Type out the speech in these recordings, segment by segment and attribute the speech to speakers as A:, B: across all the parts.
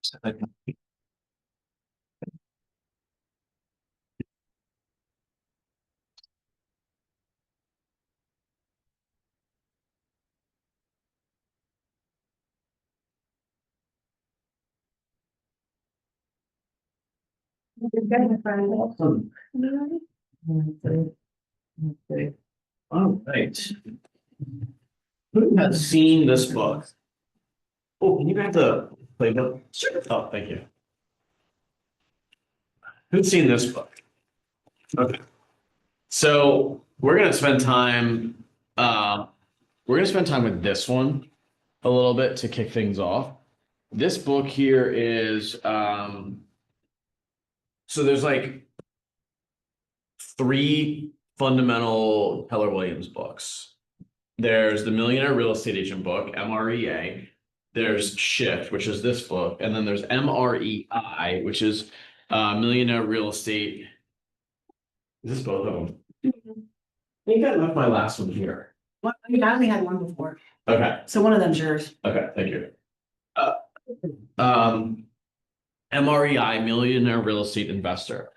A: Awesome. Okay. All right. Who has seen this book? Oh, can you grab the playbook? Sure. Oh, thank you. Who's seen this book? Okay. So we're gonna spend time. We're gonna spend time with this one a little bit to kick things off. This book here is so there's like three fundamental Keller Williams books. There's the Millionaire Real Estate Agent book, MREA. There's Shift, which is this book, and then there's MREI, which is Millionaire Real Estate. Is this both of them? I think I left my last one here.
B: Well, I only had one before,
A: Okay,
B: so one of them's yours.
A: okay, thank you. MREI, Millionaire Real Estate Investor.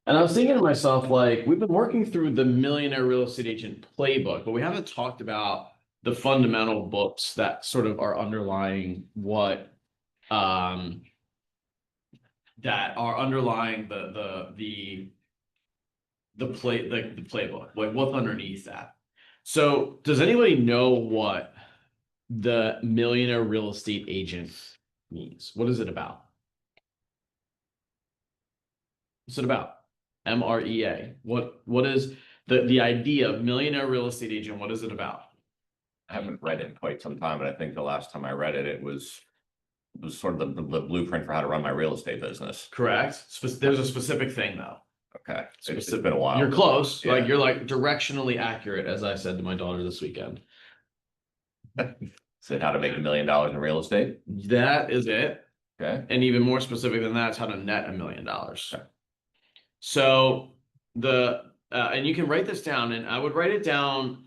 A: And I was thinking to myself, like, we've been working through the Millionaire Real Estate Agent Playbook, but we haven't talked about the fundamental books that sort of are underlying what that are underlying the playbook, like what's underneath that. So does anybody know what the Millionaire Real Estate Agent means? What is it about? What's it about? MREA. What is the idea of Millionaire Real Estate Agent? What is it about?
C: I haven't read it in quite some time, but I think the last time I read it, it was sort of the blueprint for how to run my real estate business.
A: Correct. There's a specific thing though.
C: Okay, it's been a while.
A: You're close.
C: Yeah.
A: Like you're like directionally accurate, as I said to my daughter this weekend.
C: Said how to make $1 million in real estate.
A: That is it.
C: Okay.
A: And even more specific than that, it's how to net $1 million.
C: Okay.
A: So and you can write this down, and I would write it down.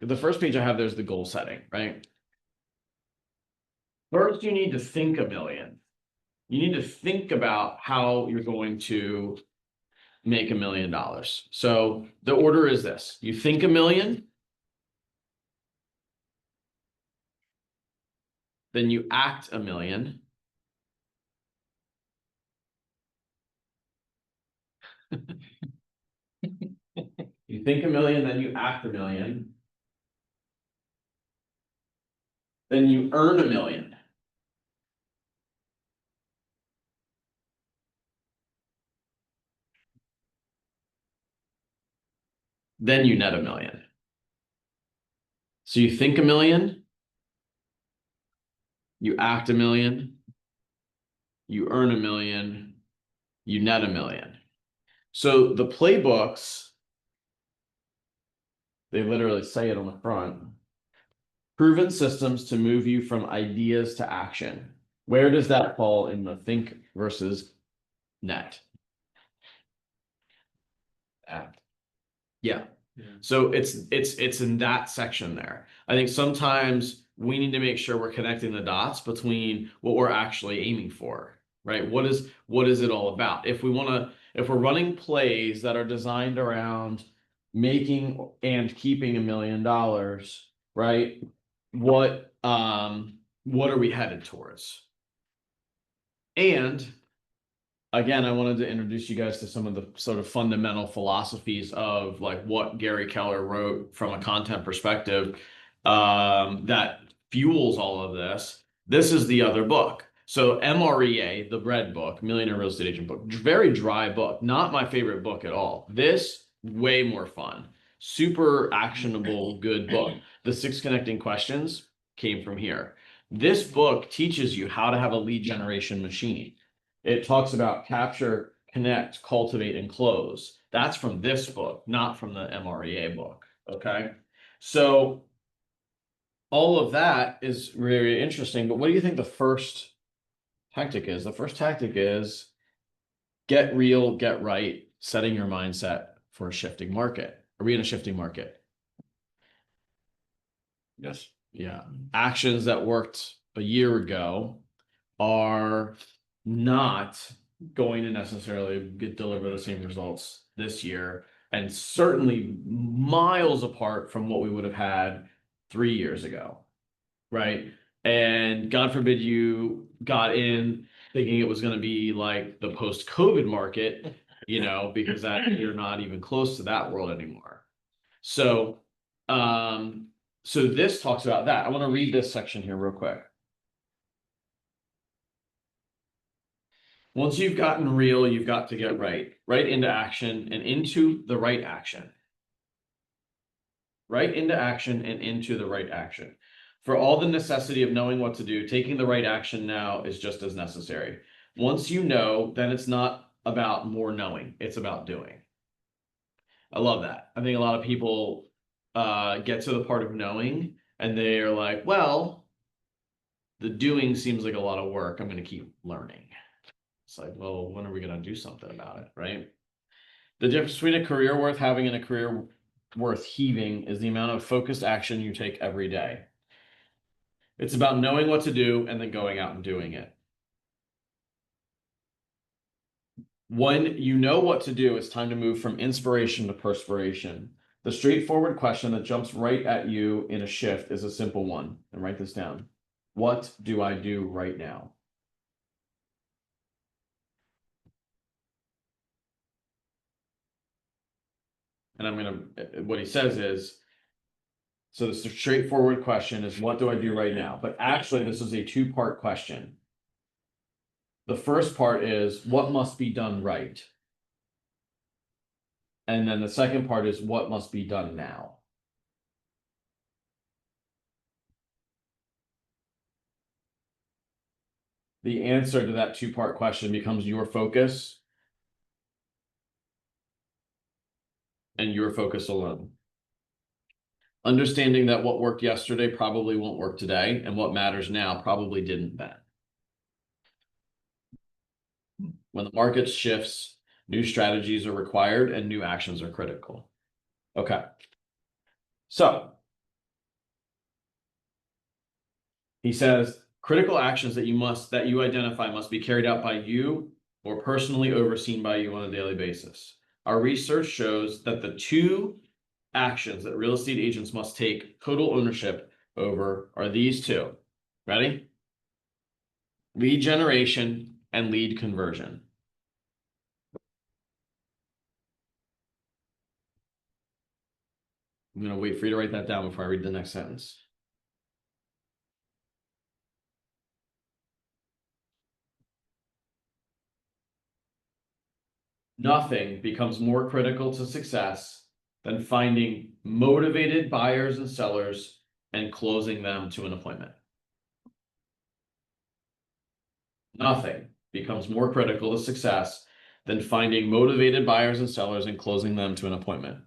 A: The first page I have, there's the goal setting, right? First, you need to think $1 million. You need to think about how you're going to make $1 million. So the order is this: you think $1 million, then you act $1 million. You think $1 million, then you act $1 million. Then you earn $1 million. Then you net $1 million. So you think $1 million, you act $1 million, you earn $1 million, you net $1 million. So the playbooks, they literally say it on the front. Proven systems to move you from ideas to action. Where does that fall in the think versus net? Act. Yeah. So it's in that section there. I think sometimes we need to make sure we're connecting the dots between what we're actually aiming for, right? What is it all about? If we're running plays that are designed around making and keeping $1 million, right? What are we headed towards? And again, I wanted to introduce you guys to some of the sort of fundamental philosophies of like what Gary Keller wrote from a content perspective that fuels all of this. This is the other book. So MREA, the red book, Millionaire Real Estate Agent book, very dry book, not my favorite book at all. This, way more fun, super actionable, good book. The 6 connecting questions came from here. This book teaches you how to have a lead generation machine. It talks about capture, connect, cultivate, and close. That's from this book, not from the MREA book. Okay. So all of that is very interesting. But what do you think the first tactic is? The first tactic is get real, get right, setting your mindset for a shifting market. Are we in a shifting market?
C: Yes.
A: Yeah. Actions that worked a year ago are not going to necessarily deliver the same results this year, and certainly miles apart from what we would have had 3 years ago, right? And God forbid you got in thinking it was going to be like the post-COVID market, because that you're not even close to that world anymore. So, so this talks about that. I want to read this section here real quick. Once you've gotten real, you've got to get right into action and into the right action. Right into action and into the right action. For all the necessity of knowing what to do, taking the right action now is just as necessary. Once you know, then it's not about more knowing, it's about doing. I love that. I think a lot of people get to the part of knowing and they're like, well, the doing seems like a lot of work. I'm going to keep learning. It's like, well, when are we going to do something about it, right? The difference between a career worth having and a career worth heaving is the amount of focused action you take every day. It's about knowing what to do and then going out and doing it. When you know what to do, it's time to move from inspiration to perspiration. The straightforward question that jumps right at you in a shift is a simple one. And write this down. What do I do right now? And what he says is, so the straightforward question is, what do I do right now? But actually, this is a two-part question. The first part is, what must be done right? And then the second part is, what must be done now? The answer to that two-part question becomes your focus and your focus alone. Understanding that what worked yesterday probably won't work today, and what matters now probably didn't then. When the market shifts, new strategies are required and new actions are critical. Okay. So he says critical actions that you identify must be carried out by you or personally overseen by you on a daily basis. Our research shows that the two actions that real estate agents must take total ownership over are these two. Ready? Lead generation and lead conversion. I'm going to wait for you to write that down before I read the next sentence. Nothing becomes more critical to success than finding motivated buyers and sellers and closing them to an appointment. Nothing becomes more critical to success than finding motivated buyers and sellers and closing them to an appointment.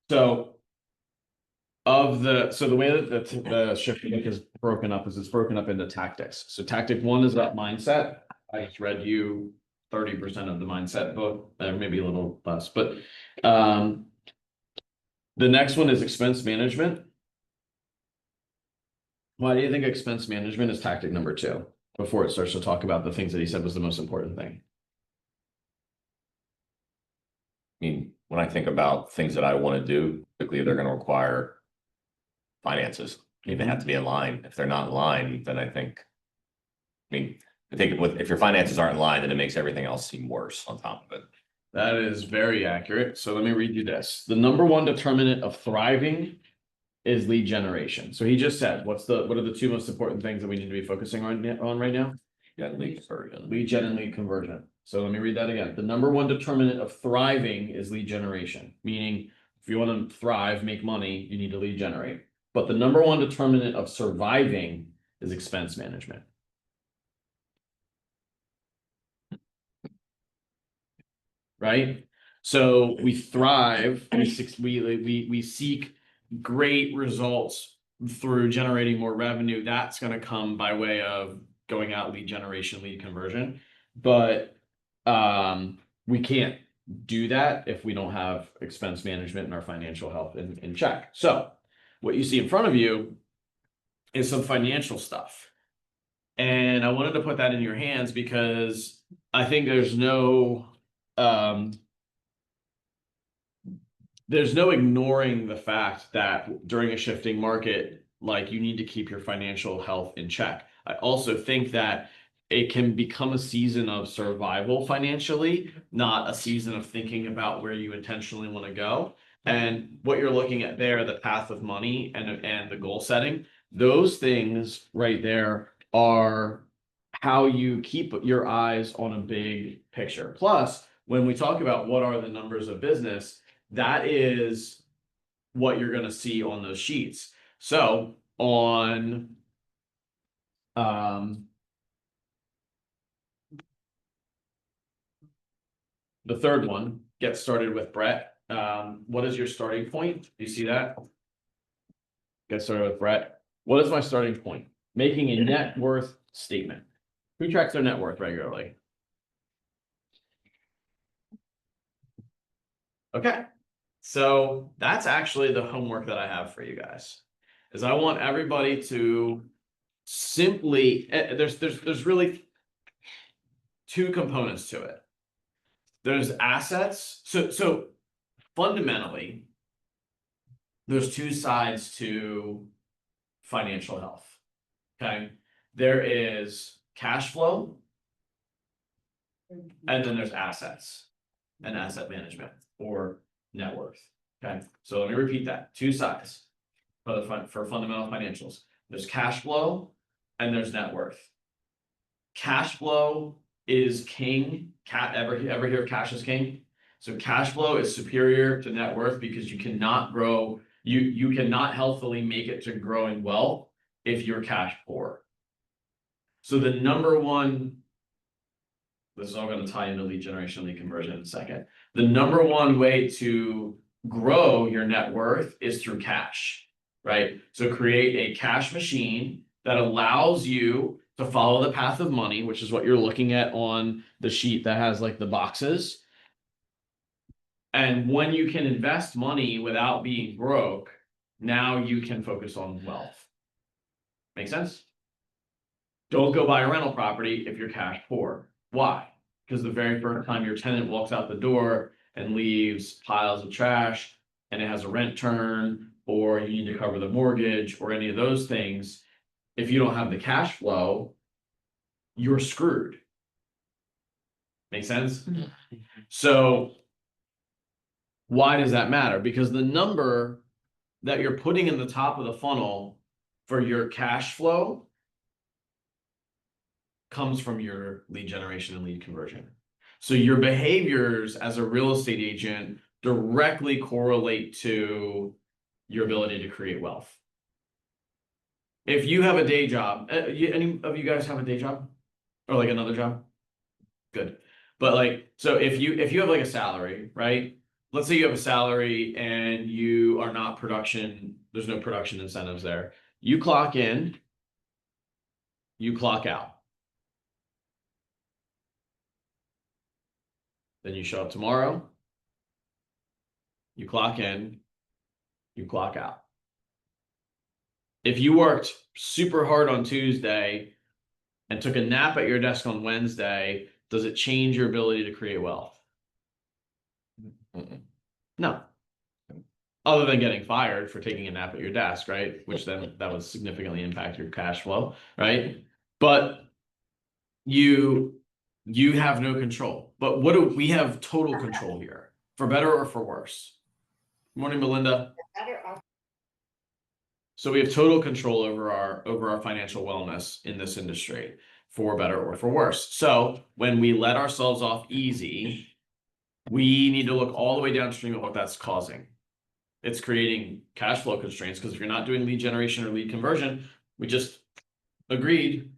A: So the way that the shift book is broken up is it's broken up into tactics. So tactic one is that mindset. I just read you 30% of the mindset book, maybe a little less, but the next one is expense management. Why do you think expense management is tactic number 2 before it starts to talk about the things that he said was the most important thing?
C: I mean, when I think about things that I want to do, typically they're going to require finances. They have to be in line. If they're not in line, then I think if your finances aren't in line, then it makes everything else seem worse on top of it.
A: That is very accurate. So let me read you this. The number one determinant of thriving is lead generation. So he just said, what are the two most important things that we need to be focusing on right now?
C: Yeah, lead conversion.
A: Lead gen and lead conversion. So let me read that again. The number one determinant of thriving is lead generation, meaning if you want to thrive, make money, you need to lead generate. But the number one determinant of surviving is expense management. right? So we thrive, we seek great results through generating more revenue. That's going to come by way of going out lead generation, lead conversion. But we can't do that if we don't have expense management and our financial health in check. So what you see in front of you is some financial stuff. And I wanted to put that in your hands because I think there's no ignoring the fact that during a shifting market, like you need to keep your financial health in check. I also think that it can become a season of survival financially, not a season of thinking about where you intentionally want to go. And what you're looking at there, the path of money and the goal setting, those things right there are how you keep your eyes on a big picture. Plus, when we talk about what are the numbers of business, that is what you're going to see on those sheets. So on the third one, get started with Brett. What is your starting point? Do you see that? Get started with Brett. What is my starting point? Making a net worth statement. Who tracks their net worth regularly? Okay. So that's actually the homework that I have for you guys. Is I want everybody to simply there's really two components to it. There's assets. So fundamentally, there's two sides to financial health. Okay. There is cash flow, and then there's assets and asset management or net worth. Okay. So let me repeat that. Two sides for fundamental financials. There's cash flow and there's net worth. Cash flow is king. Ever hear cash is king? So cash flow is superior to net worth because you cannot grow, you cannot healthily make it to growing wealth if you're cash poor. So the number one, this is all going to tie into lead generation, lead conversion in a second. The number one way to grow your net worth is through cash, right? So create a cash machine that allows you to follow the path of money, which is what you're looking at on the sheet that has like the boxes. And when you can invest money without being broke, now you can focus on wealth. Make sense? Don't go buy a rental property if you're cash poor. Why? Because the very first time your tenant walks out the door and leaves piles of trash and it has a rent turn, or you need to cover the mortgage or any of those things, if you don't have the cash flow, you're screwed. Make sense? So why does that matter? Because the number that you're putting in the top of the funnel for your cash flow comes from your lead generation and lead conversion. So your behaviors as a real estate agent directly correlate to your ability to create wealth. If you have a day job, any of you guys have a day job or like another job? Good. But like, so if you have like a salary, right? Let's say you have a salary and you are not production, there's no production incentives there. You clock in, you clock out. Then you show up tomorrow, you clock in, you clock out. If you worked super hard on Tuesday and took a nap at your desk on Wednesday, does it change your ability to create wealth? No. Other than getting fired for taking a nap at your desk, right? Which then that would significantly impact your cash flow, right? But you have no control. But what do we have total control here, for better or for worse? Morning, Melinda. So we have total control over our financial wellness in this industry, for better or for worse. So when we let ourselves off easy, we need to look all the way downstream of what that's causing. It's creating cash flow constraints, because if you're not doing lead generation or lead conversion, we just agreed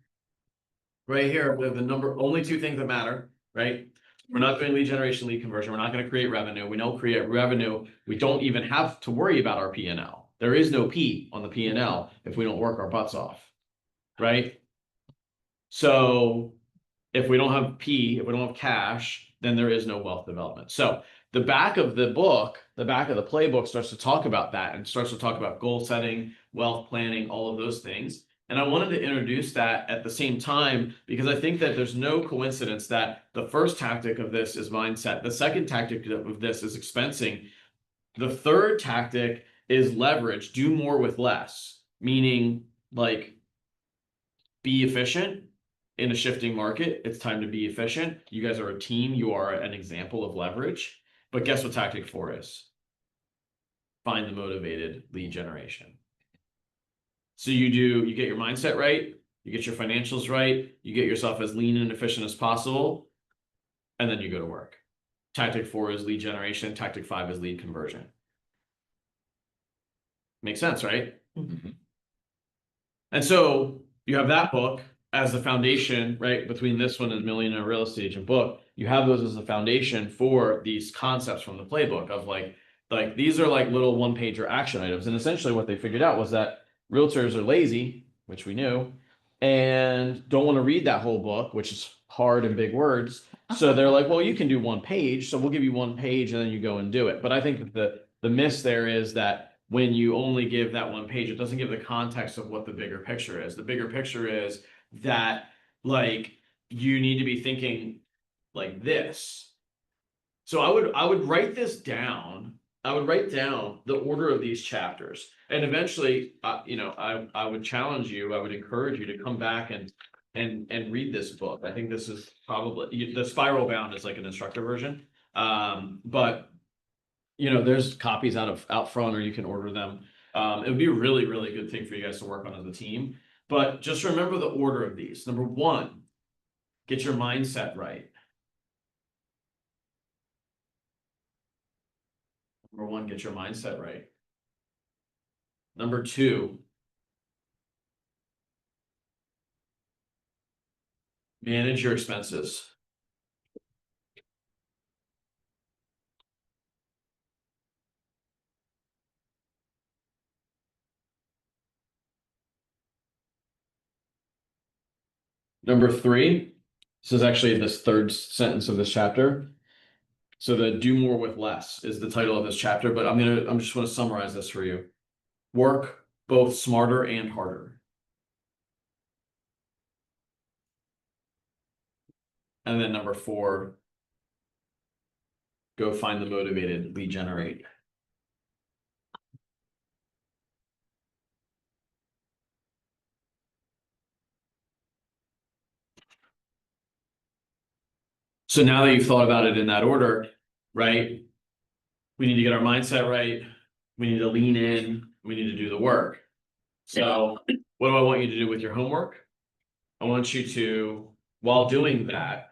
A: right here with the only two things that matter, right? We're not doing lead generation, lead conversion. We're not going to create revenue. We don't create revenue. We don't even have to worry about our P&L. There is no P on the P&L if we don't work our butts off, right? So if we don't have P, if we don't have cash, then there is no wealth development. So the back of the book, the back of the playbook starts to talk about that and starts to talk about goal setting, wealth planning, all of those things. And I wanted to introduce that at the same time because I think that there's no coincidence that the first tactic of this is mindset. The second tactic of this is expensing. The third tactic is leverage, do more with less, meaning like be efficient in a shifting market. It's time to be efficient. You guys are a team. You are an example of leverage. But guess what tactic 4 is? Find the motivated lead generation. So you get your mindset right, you get your financials right, you get yourself as lean and efficient as possible, and then you go to work. Tactic 4 is lead generation. Tactic 5 is lead conversion. Makes sense, right?
C: Mhm.
A: And so you have that book as the foundation, right? Between this one and Millionaire Real Estate Agent book, you have those as the foundation for these concepts from the playbook of like these are like little one-pager action items. And essentially what they figured out was that realtors are lazy, which we knew, and don't want to read that whole book, which is hard and big words. So they're like, well, you can do one page, so we'll give you one page and then you go and do it. But I think that the miss there is that when you only give that one page, it doesn't give the context of what the bigger picture is. The bigger picture is that like you need to be thinking like this. So I would write this down. I would write down the order of these chapters, and eventually, I would challenge you. I would encourage you to come back and read this book. I think this is probably the Spiral Bound is like an instructor version, but there's copies out front, or you can order them. It would be a really, really good thing for you guys to work on as a team. But just remember the order of these. Number 1, get your mindset right. Number 1, get your mindset right. Number 2, manage your expenses. Number 3, this is actually this third sentence of this chapter. So the do more with less is the title of this chapter, but I'm just want to summarize this for you. Work both smarter and harder. And then number 4, go find the motivated lead generate. So now that you've thought about it in that order, right? We need to get our mindset right. We need to lean in. We need to do the work. So what do I want you to do with your homework? I want you to, while doing that,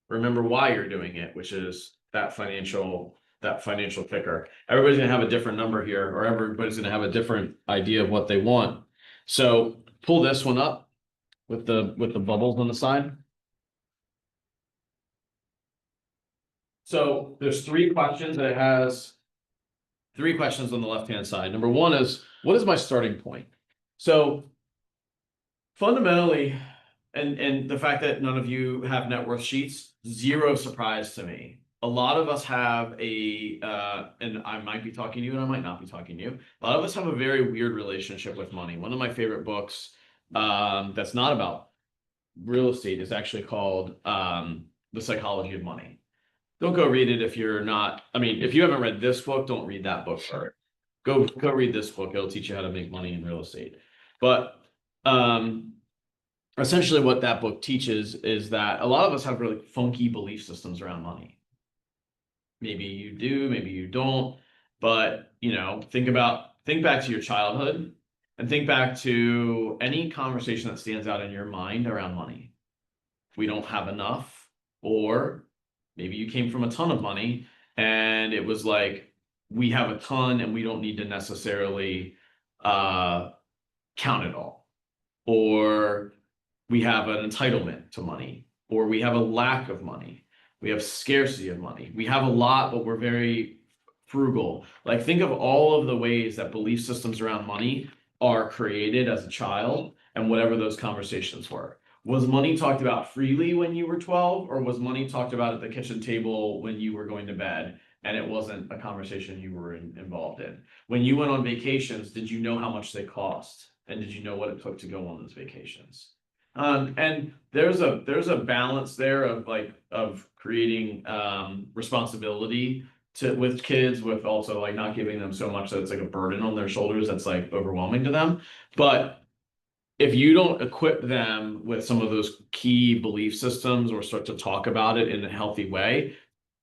A: remember why you're doing it, which is that financial kicker. Everybody's gonna have a different number here, or everybody's gonna have a different idea of what they want. So pull this one up with the bubbles on the side. So there's 3 questions that it has. 3 questions on the left-hand side. Number 1 is, what is my starting point? So fundamentally, and the fact that none of you have net worth sheets, 0 surprise to me. A lot of us have and I might be talking to you and I might not be talking to you. A lot of us have a very weird relationship with money. One of my favorite books that's not about real estate is actually called The Psychology of Money. Don't go read it if you're not, if you haven't read this book, don't read that book first. Go read this book. It'll teach you how to make money in real estate. But essentially what that book teaches is that a lot of us have really funky belief systems around money. Maybe you do, maybe you don't, but think back to your childhood and think back to any conversation that stands out in your mind around money. We don't have enough, or maybe you came from a ton of money and it was like, we have a ton and we don't need to necessarily count it all. Or we have an entitlement to money, or we have a lack of money, We have scarcity of money. We have a lot, but we're very frugal. Like, think of all of the ways that belief systems around money are created as a child and whatever those conversations were. Was money talked about freely when you were 12, or was money talked about at the kitchen table when you were going to bed and it wasn't a conversation you were involved in? When you went on vacations, did you know how much they cost? And did you know what it took to go on those vacations? And there's a balance there of of creating responsibility with kids, with also like not giving them so much that it's like a burden on their shoulders that's like overwhelming to them. But if you don't equip them with some of those key belief systems or start to talk about it in a healthy way,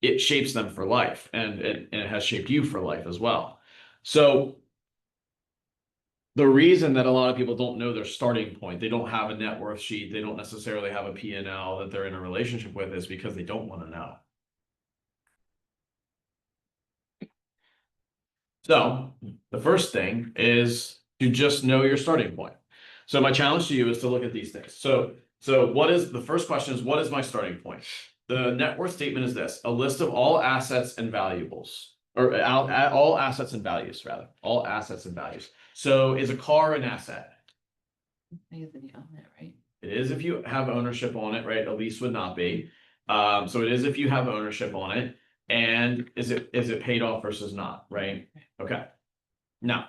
A: it shapes them for life, and it has shaped you for life as well. So the reason that a lot of people don't know their starting point, they don't have a net worth sheet, they don't necessarily have a P&L that they're in a relationship with, is because they don't want to know. So the first thing is to just know your starting point. So my challenge to you is to look at these things. So what is the first question is, what is my starting point? The net worth statement is this: a list of all assets and valuables, or all assets and values, rather, all assets and values. So is a car an asset?
D: It is if you own it, right?
A: It is if you have ownership on it, right? A lease would not be. So it is if you have ownership on it. And is it paid off versus not, right? Okay. Now,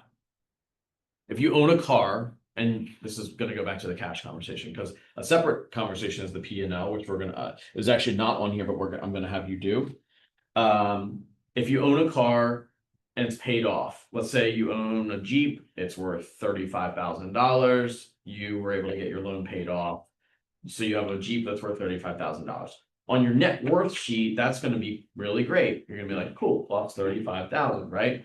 A: if you own a car, and this is going to go back to the cash conversation, because a separate conversation is the P&L, which we're gonna is actually not on here, but I'm gonna have you do. If you own a car and it's paid off, let's say you own a Jeep, it's worth $35,000. You were able to get your loan paid off, so you have a Jeep that's worth $35,000. On your net worth sheet, that's going to be really great. You're going to be like, cool, plus 35,000, right?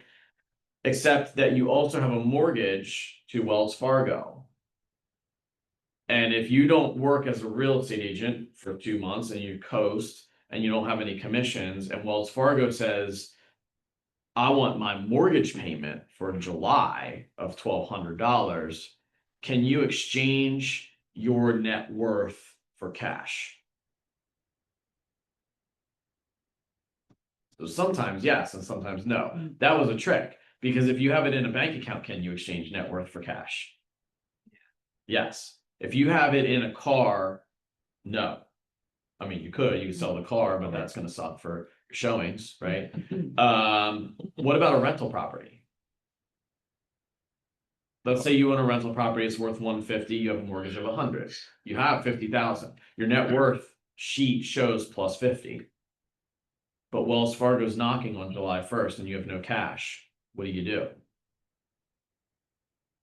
A: Except that you also have a mortgage to Wells Fargo. And if you don't work as a real estate agent for 2 months and you coast and you don't have any commissions, and Wells Fargo says, I want my mortgage payment for July of $1,200, can you exchange your net worth for cash? So sometimes yes, and sometimes no. That was a trick, because if you have it in a bank account, can you exchange net worth for cash? Yes. If you have it in a car, no. I mean, you could sell the car, but that's going to suck for showings, right? What about a rental property? Let's say you own a rental property, it's worth 150, you have a mortgage of 100. You have 50,000. Your net worth sheet shows plus 50. But Wells Fargo's knocking on July 1st and you have no cash. What do you do?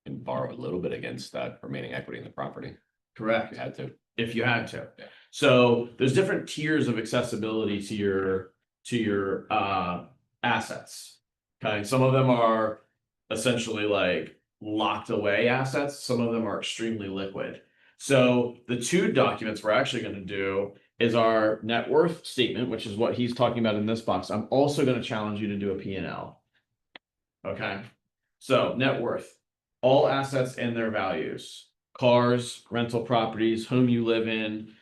C: And borrow a little bit against that remaining equity in the property. If
A: Correct.
C: you had to.
A: If you had to.
C: Yeah.
A: So there's different tiers of accessibility to your assets. Okay. Some of them are essentially like locked away assets. Some of them are extremely liquid. So the two documents we're actually going to do is our net worth statement, which is what he's talking about in this box. I'm also going to challenge you to do a P&L. Okay. So net worth, all assets and their values, cars, rental properties, home you live in,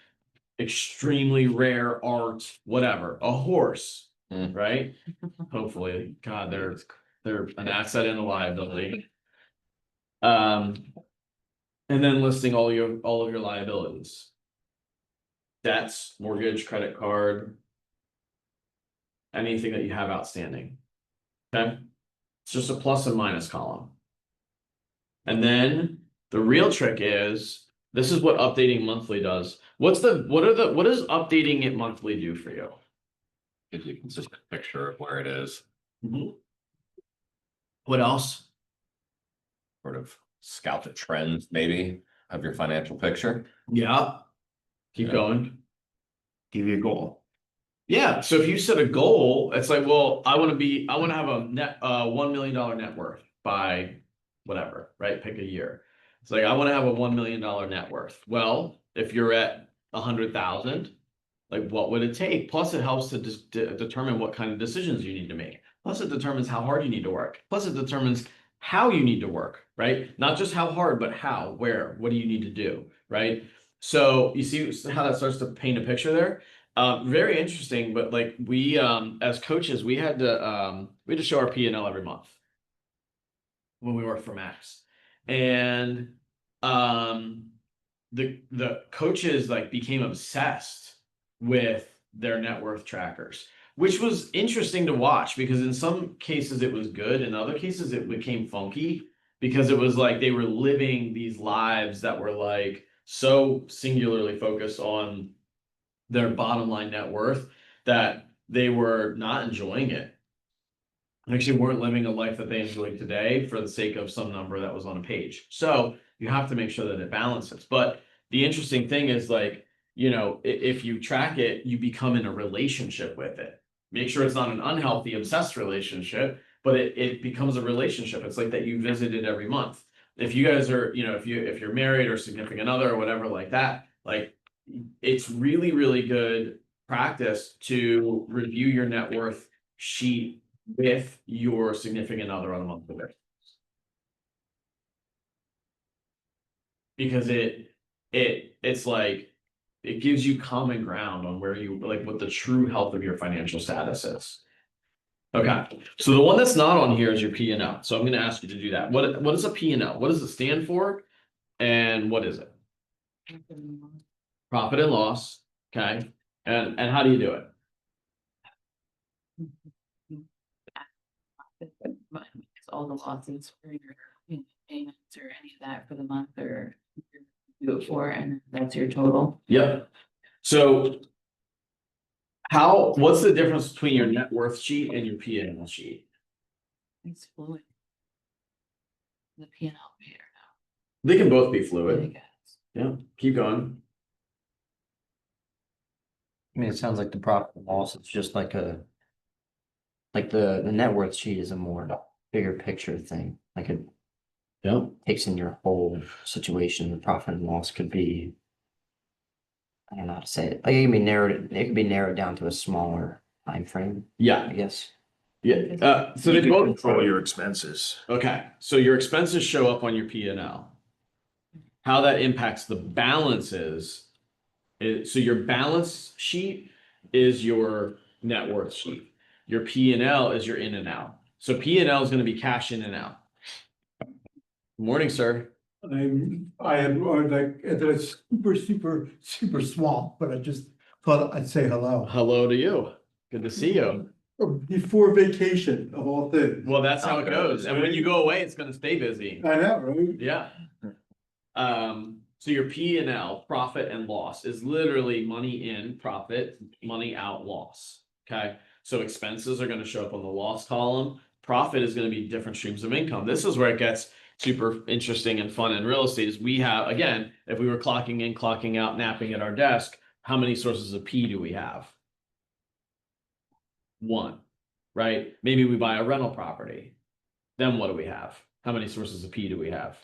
A: extremely rare art, whatever, a horse, right? Hopefully, God, they're an asset and a liability. And then listing all of your liabilities. Debts, mortgage, credit card, anything that you have outstanding. Okay. It's just a plus and minus column. And then the real trick is, this is what updating monthly does. What does updating it monthly do for you?
C: Gives you a consistent picture of where it is.
A: What else?
C: Sort of scout the trends, maybe, of your financial picture.
A: Yeah. Keep
C: Yeah.
A: going. Give you a goal. Yeah. So if you set a goal, it's like, well, I want to have a net $1 million net worth by whatever, right? Pick a year. It's like, I want to have a $1 million net worth. Well, if you're at 100,000, like what would it take? Plus it helps to determine what kind of decisions you need to make. Plus it determines how hard you need to work. Plus it determines how you need to work, right? Not just how hard, but how, where, what do you need to do, right? So you see how that starts to paint a picture there? Very interesting, but like we as coaches, we had to show our P&L every month when we worked for Max. And the coaches like became obsessed with their net worth trackers, which was interesting to watch because in some cases it was good, in other cases it became funky because it was like they were living these lives that were like so singularly focused on their bottom line net worth that they were not enjoying it. Actually weren't living a life that they enjoy today for the sake of some number that was on a page. So you have to make sure that it balances. But the interesting thing is like, if you track it, you become in a relationship with it. Make sure it's not an unhealthy, obsessed relationship, but it becomes a relationship. It's like that you visit it every month. If you guys are, if you're married or significant other or whatever like that, like it's really, really good practice to review your net worth sheet with your significant other on a monthly basis. Because it's like it gives you common ground on where you like what the true health of your financial status is. Okay, so the one that's not on here is your P&L. So I'm going to ask you to do that. What is a P&L? What does it stand for? And what is it? Profit and loss. Okay. And how do you do it?
D: All the losses for your payments or any of that for the month or do it for, and that's your total.
A: Yep. So what's the difference between your net worth sheet and your P&L sheet?
D: It's fluid. The P&L payer
A: They can both be
D: now, I
A: fluid.
D: guess.
A: Yeah, keep going.
E: I mean, it sounds like the profit and loss is just like the net worth sheet is a more bigger picture thing. Like it
A: Yeah.
E: takes in your whole situation. The profit and loss could be, I don't know how to say it. Like it can be narrowed down to a smaller time frame,
A: Yeah.
E: I guess.
A: Yeah. So they
F: You can
A: both
F: control your expenses.
A: Okay, so your expenses show up on your P&L. How that impacts the balances so your balance sheet is your net worth sheet. Your P&L is your in and out. So P&L is going to be cash in and out. Morning, sir.
G: I am like, it's super small, but I just thought I'd say hello.
A: Hello to you. Good to see you.
G: Before vacation of all things.
A: Well, that's how it goes. And when you go away, it's going to stay busy.
G: I know, right?
A: Yeah. So your P&L, profit and loss, is literally money in, profit, money out, loss. Okay. So expenses are going to show up on the loss column. Profit is going to be different streams of income. This is where it gets super interesting and fun in real estate is we have, again, if we were clocking in, clocking out, napping at our desk, how many sources of P do we have? One, right? Maybe we buy a rental property. Then what do we have? How many sources of P do we have?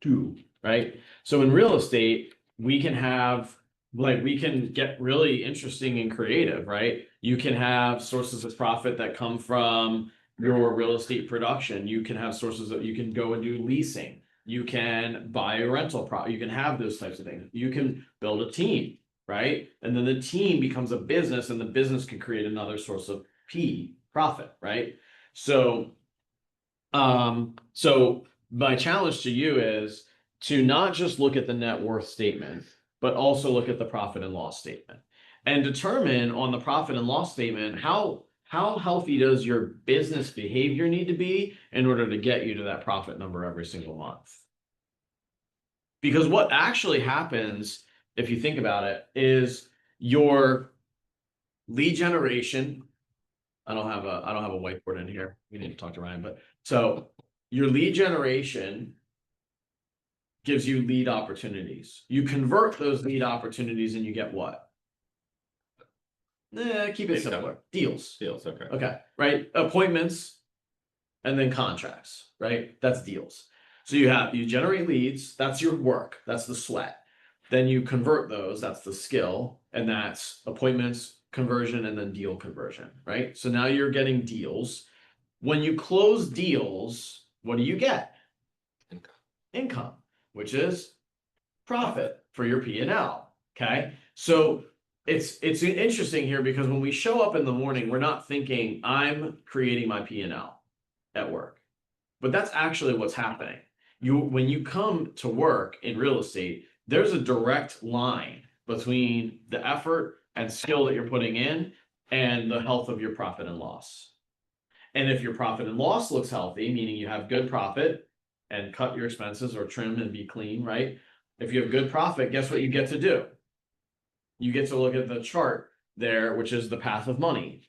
A: Two, right? So in real estate, we can have, like, we can get really interesting and creative, right? You can have sources of profit that come from your real estate production. You can have sources that you can go and do leasing. You can buy a rental property. You can have those types of things. You can build a team, right? And then the team becomes a business and the business can create another source of P, profit, right? So my challenge to you is to not just look at the net worth statement, but also look at the profit and loss statement and determine on the profit and loss statement, how healthy does your business behavior need to be in order to get you to that profit number every single month? Because what actually happens, if you think about it, is your lead generation. I don't have a whiteboard in here. We need to talk to Ryan, but so your lead generation gives you lead opportunities. You convert those lead opportunities and you get what? Keep it simpler. Deals.
C: Deals, okay.
A: Okay, right? Appointments and then contracts, right? That's deals. So you generate leads, that's your work, that's the sweat. Then you convert those, that's the skill, and that's appointments, conversion, and then deal conversion, right? So now you're getting deals. When you close deals, what do you get? Income, which is profit for your P&L. Okay. So it's interesting here because when we show up in the morning, we're not thinking I'm creating my P&L at work. But that's actually what's happening. When you come to work in real estate, there's a direct line between the effort and skill that you're putting in and the health of your profit and loss. And if your profit and loss looks healthy, meaning you have good profit and cut your expenses or trim and be clean, right? If you have good profit, guess what you get to do? You get to look at the chart there, which is the path of money.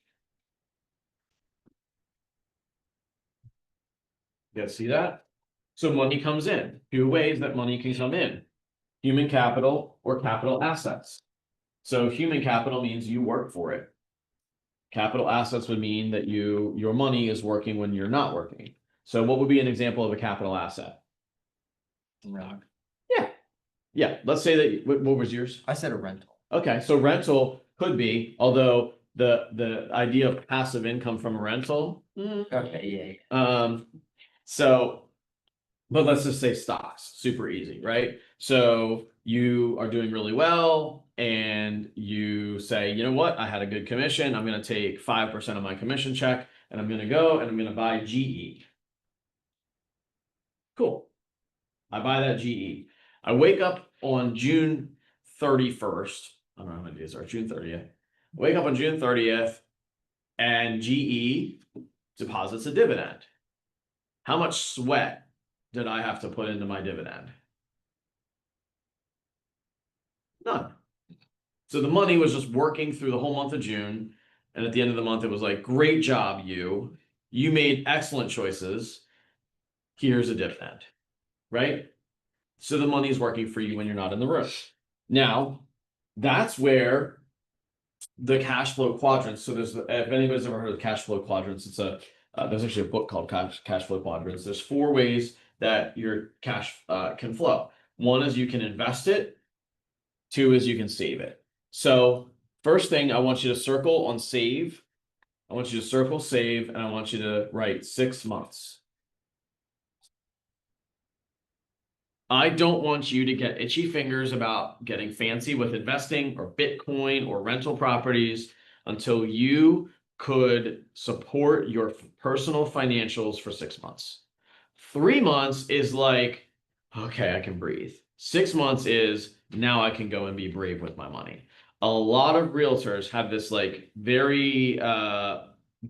A: You guys see that? So money comes in. Two ways that money can come in: human capital or capital assets. So human capital means you work for it. Capital assets would mean that your money is working when you're not working. So what would be an example of a capital asset? Yeah. Yeah. Let's say that, what was yours?
E: I said a rental.
A: Okay, so rental could be, although the idea of passive income from a rental.
E: Okay, yeah.
A: So, but let's just say stocks, super easy, right? So you are doing really well and you say, you know what, I had a good commission. I'm going to take 5% of my commission check and I'm going to go and I'm going to buy GE. Cool. I buy that GE. I wake up on June 31st. I don't know how many days are June 30th. Wake up on June 30th and GE deposits a dividend. How much sweat did I have to put into my dividend? None. So the money was just working through the whole month of June. And at the end of the month, it was like, great job, you. You made excellent choices. Here's a dividend, right? So the money is working for you when you're not in the room. Now, that's where the cash flow quadrants. So there's, if anybody's ever heard of cash flow quadrants, it's there's actually a book called cash flow quadrants. There's 4 ways that your cash can flow. One is you can invest it. 2 is you can save it. So first thing, I want you to circle on save. I want you to circle save, and I want you to write 6 months. I don't want you to get itchy fingers about getting fancy with investing or Bitcoin or rental properties until you could support your personal financials for 6 months. 3 months is like, okay, I can breathe. 6 months is now I can go and be brave with my money. A lot of realtors have this like very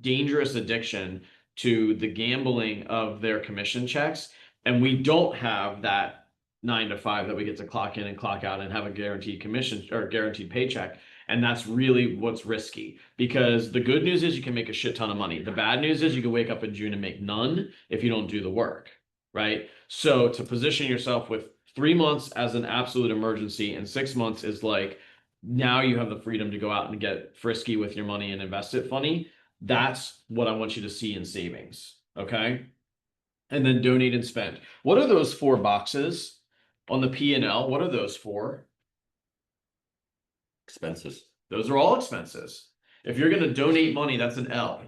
A: dangerous addiction to the gambling of their commission checks. And we don't have that 9 to 5 that we get to clock in and clock out and have a guaranteed commission or guaranteed paycheck. And that's really what's risky, because the good news is you can make a shit ton of money. The bad news is you can wake up in June and make none if you don't do the work, right? So to position yourself with 3 months as an absolute emergency and 6 months is like, now you have the freedom to go out and get frisky with your money and invest it funny. That's what I want you to see in savings. Okay. And then donate and spend. What are those 4 boxes on the P&L? What are those for?
C: Expenses.
A: Those are all expenses. If you're going to donate money, that's an L.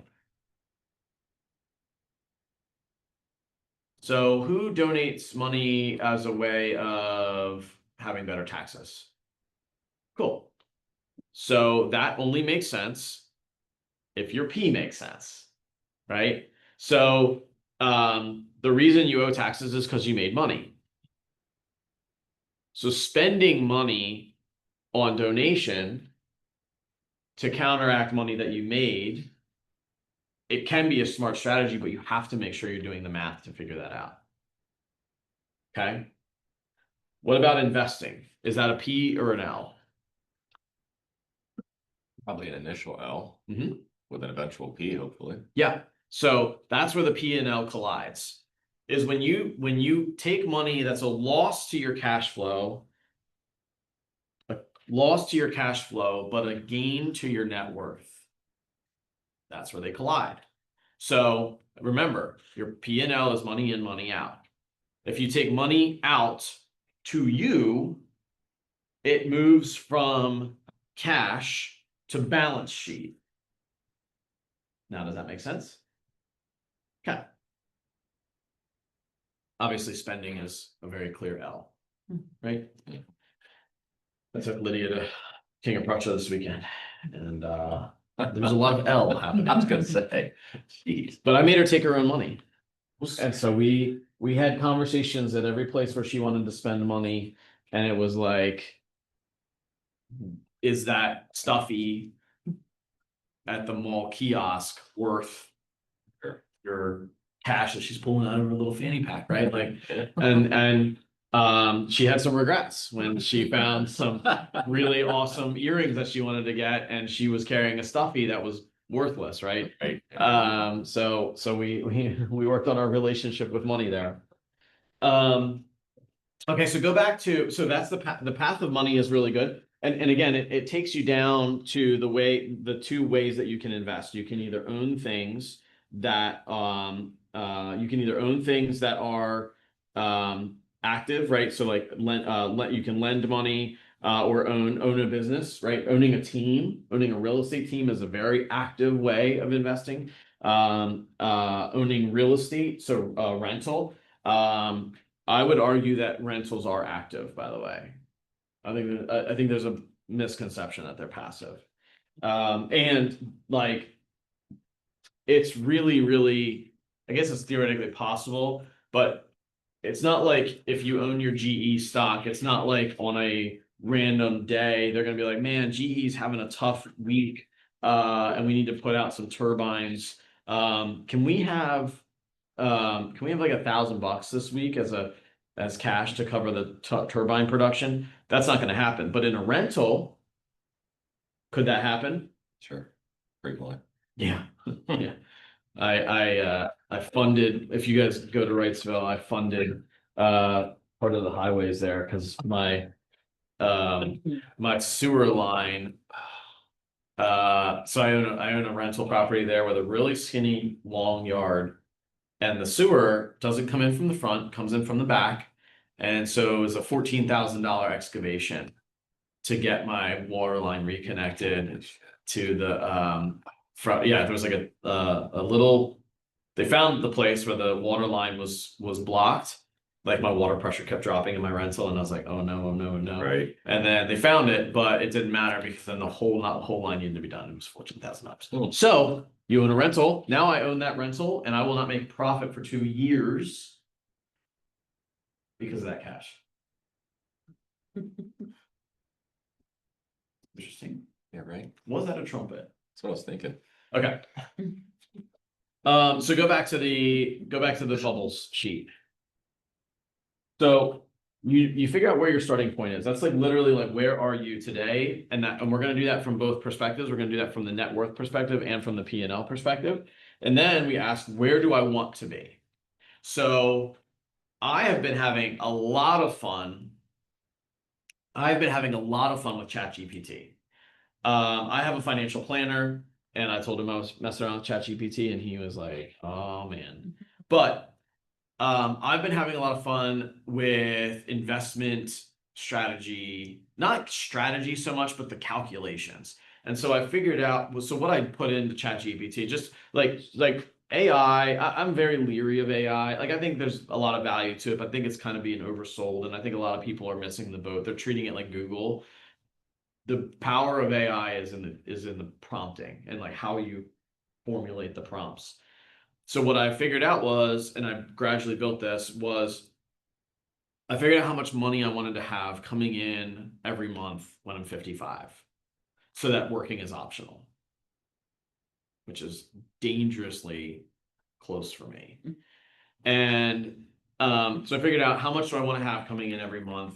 A: So who donates money as a way of having better taxes? Cool. So that only makes sense if your P makes sense, right? So the reason you owe taxes is because you made money. So spending money on donation to counteract money that you made, it can be a smart strategy, but you have to make sure you're doing the math to figure that out. Okay. What about investing? Is that a P or an L?
C: Probably an initial L
A: Mm-hmm.
C: with an eventual P, hopefully.
A: Yeah. So that's where the P and L collides. Is when you take money that's a loss to your cash flow, but a gain to your net worth. That's where they collide. So remember, your P&L is money in, money out. If you take money out to you, it moves from cash to balance sheet. Now, does that make sense? Okay. Obviously, spending is a very clear L, right? That took Lydia to King of Prussia this weekend, and there was a lot of L happening.
C: I was gonna say, jeez.
A: But I made her take her own money. And so we had conversations at every place where she wanted to spend money, and it was like, is that stuffy at the mall kiosk worth your cash that she's pulling out of her little fanny pack, right? Like, and she had some regrets when she found some really awesome earrings that she wanted to get, and she was carrying a stuffy that was worthless, right?
C: Right.
A: So we worked on our relationship with money there. Okay, so go back to, so that's the path of money is really good. And again, it takes you down to the two ways that you can invest. You can either own things that are active, right? So like you can lend money or own a business, right? Owning a real estate team is a very active way of investing. Owning real estate, so rental. I would argue that rentals are active, by the way. I think there's a misconception that they're passive. And like it's really, I guess it's theoretically possible, but it's not like if you own your GE stock, it's not like on a random day they're gonna be like, man, GE's having a tough week, and we need to put out some turbines. Can we have like $1,000 this week as cash to cover the turbine production? That's not going to happen. But in a rental, could that happen?
C: Sure. Great point.
A: Yeah, yeah. I funded. If you guys go to Wrightsville, I funded part of the highways there because my sewer line. So I own a rental property there with a really skinny long yard. And the sewer doesn't come in from the front, comes in from the back. And so it was a $14,000 excavation to get my water line reconnected to the front. Yeah, there was like a little, they found the place where the water line was blocked. Like my water pressure kept dropping in my rental, and I was like, oh no, oh no, oh no.
C: Right.
A: And then they found it, but it didn't matter because then the whole line needed to be done. It was $14,000. So you own a rental. Now I own that rental, and I will not make profit for 2 years because of that cash. Interesting.
C: Yeah, right.
A: Was that a trumpet?
C: That's what I was thinking.
A: Okay. So go back to the bubbles sheet. So you figure out where your starting point is. That's like literally like where are you today? And we're gonna do that from both perspectives. We're gonna do that from the net worth perspective and from the P&L perspective. And then we ask, where do I want to be? So I have been having a lot of fun. I've been having a lot of fun with ChatGPT. I have a financial planner, and I told him I was messing around with ChatGPT, and he was like, oh man. But I've been having a lot of fun with investment strategy, not strategy so much, but the calculations. And so I figured out, so what I put into ChatGPT, just like AI, I'm very leery of AI. Like I think there's a lot of value to it, but I think it's kind of being oversold. And I think a lot of people are missing the boat. They're treating it like Google. The power of AI is in the prompting and like how you formulate the prompts. So what I figured out was, and I gradually built this, was I figured out how much money I wanted to have coming in every month when I'm 55. So that working is optional, which is dangerously close for me. And so I figured out how much do I want to have coming in every month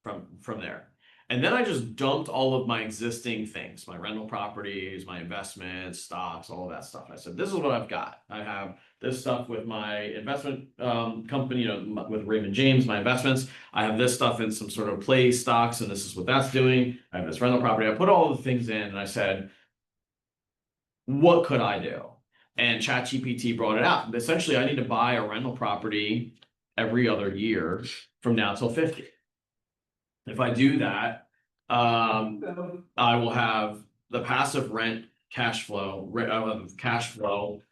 A: from there. And then I just dumped all of my existing things, my rental properties, my investments, stocks, all of that stuff. I said, this is what I've got. I have this stuff with my investment company, with Raymond James, my investments. I have this stuff in some sort of play stocks, and this is what that's doing. I have this rental property. I put all the things in, and I said, what could I do? And ChatGPT brought it out. Essentially, I need to buy a rental property every other year from now till 50. If I do that, I will have the passive rent cash flow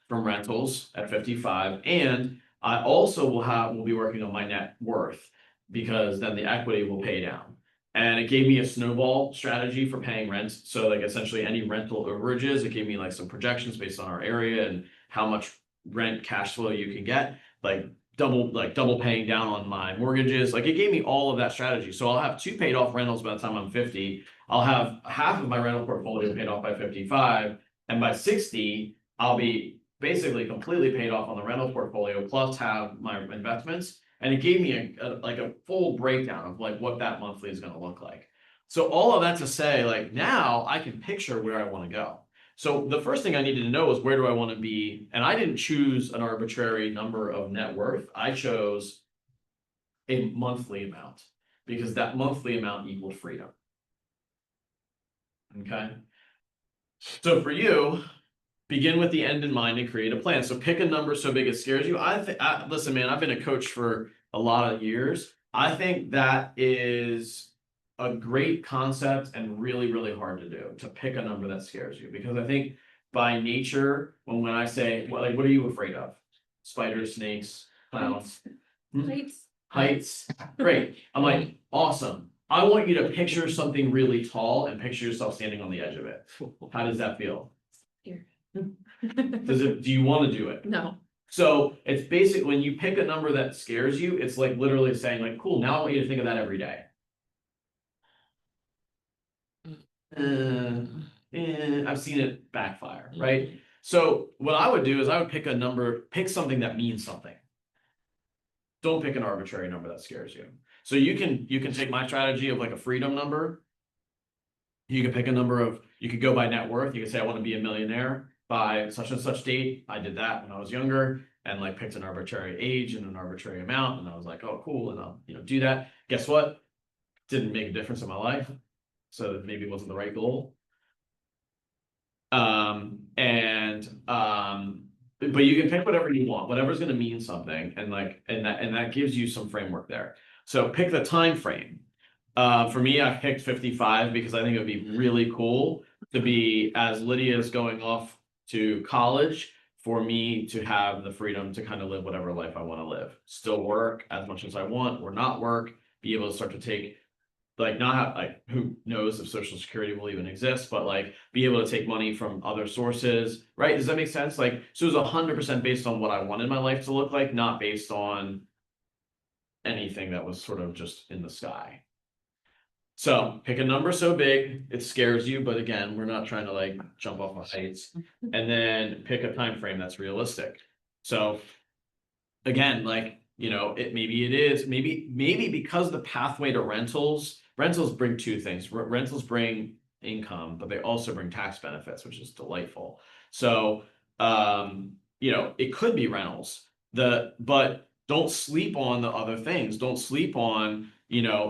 A: from rentals at 55, and I also will be working on my net worth because then the equity will pay down. And it gave me a snowball strategy for paying rent. So like essentially any rental overages, it gave me like some projections based on our area and how much rent cash flow you can get, like double paying down on my mortgages. Like it gave me all of that strategy. So I'll have 2 paid off rentals by the time I'm 50. I'll have half of my rental portfolio paid off by 55. And by 60, I'll be basically completely paid off on the rental portfolio, plus have my investments. And it gave me a full breakdown of like what that monthly is gonna look like. So all of that to say, like now I can picture where I wanna go. So the first thing I needed to know is where do I wanna be? And I didn't choose an arbitrary number of net worth. I chose a monthly amount because that monthly amount equaled freedom. Okay. So for you, begin with the end in mind and create a plan. So pick a number so big it scares you. Listen, man, I've been a coach for a lot of years. I think that is a great concept and really, really hard to do, to pick a number that scares you. Because I think by nature, when I say, well, like, what are you afraid of? Spiders, snakes, clowns, heights. Great. I'm like, awesome. I want you to picture something really tall and picture yourself standing on the edge of it. How does that feel? Do you want to do it?
D: No.
A: So it's basic when you pick a number that scares you, it's like literally saying like, cool, now I want you to think of that every day. I've seen it backfire, right? So what I would do is I would pick a number, pick something that means something. Don't pick an arbitrary number that scares you. So you can take my strategy of like a freedom number. You can pick a number of, you could go by net worth. You can say, I want to be a millionaire by such and such date. I did that when I was younger and like picked an arbitrary age and an arbitrary amount. And I was like, oh, cool. And I'll, do that. Guess what? Didn't make a difference in my life. So maybe it wasn't the right goal. But you can pick whatever you want, whatever's going to mean something. And like, and that gives you some framework there. So pick the time frame. For me, I picked 55 because I think it would be really cool to be, as Lydia is going off to college, for me to have the freedom to kind of live whatever life I want to live. Still work as much as I want or not work, be able to start to take, like not have, like who knows if Social Security will even exist, but like be able to take money from other sources, right? Does that make sense? Like, so it was 100% based on what I wanted my life to look like, not based on anything that was sort of just in the sky. So pick a number so big it scares you, but again, we're not trying to like jump off of heights. And then pick a time frame that's realistic. So again, like, maybe it is maybe because the pathway to rentals bring 2 things. Rentals bring income, but they also bring tax benefits, which is delightful. So it could be rentals. But don't sleep on the other things. Don't sleep on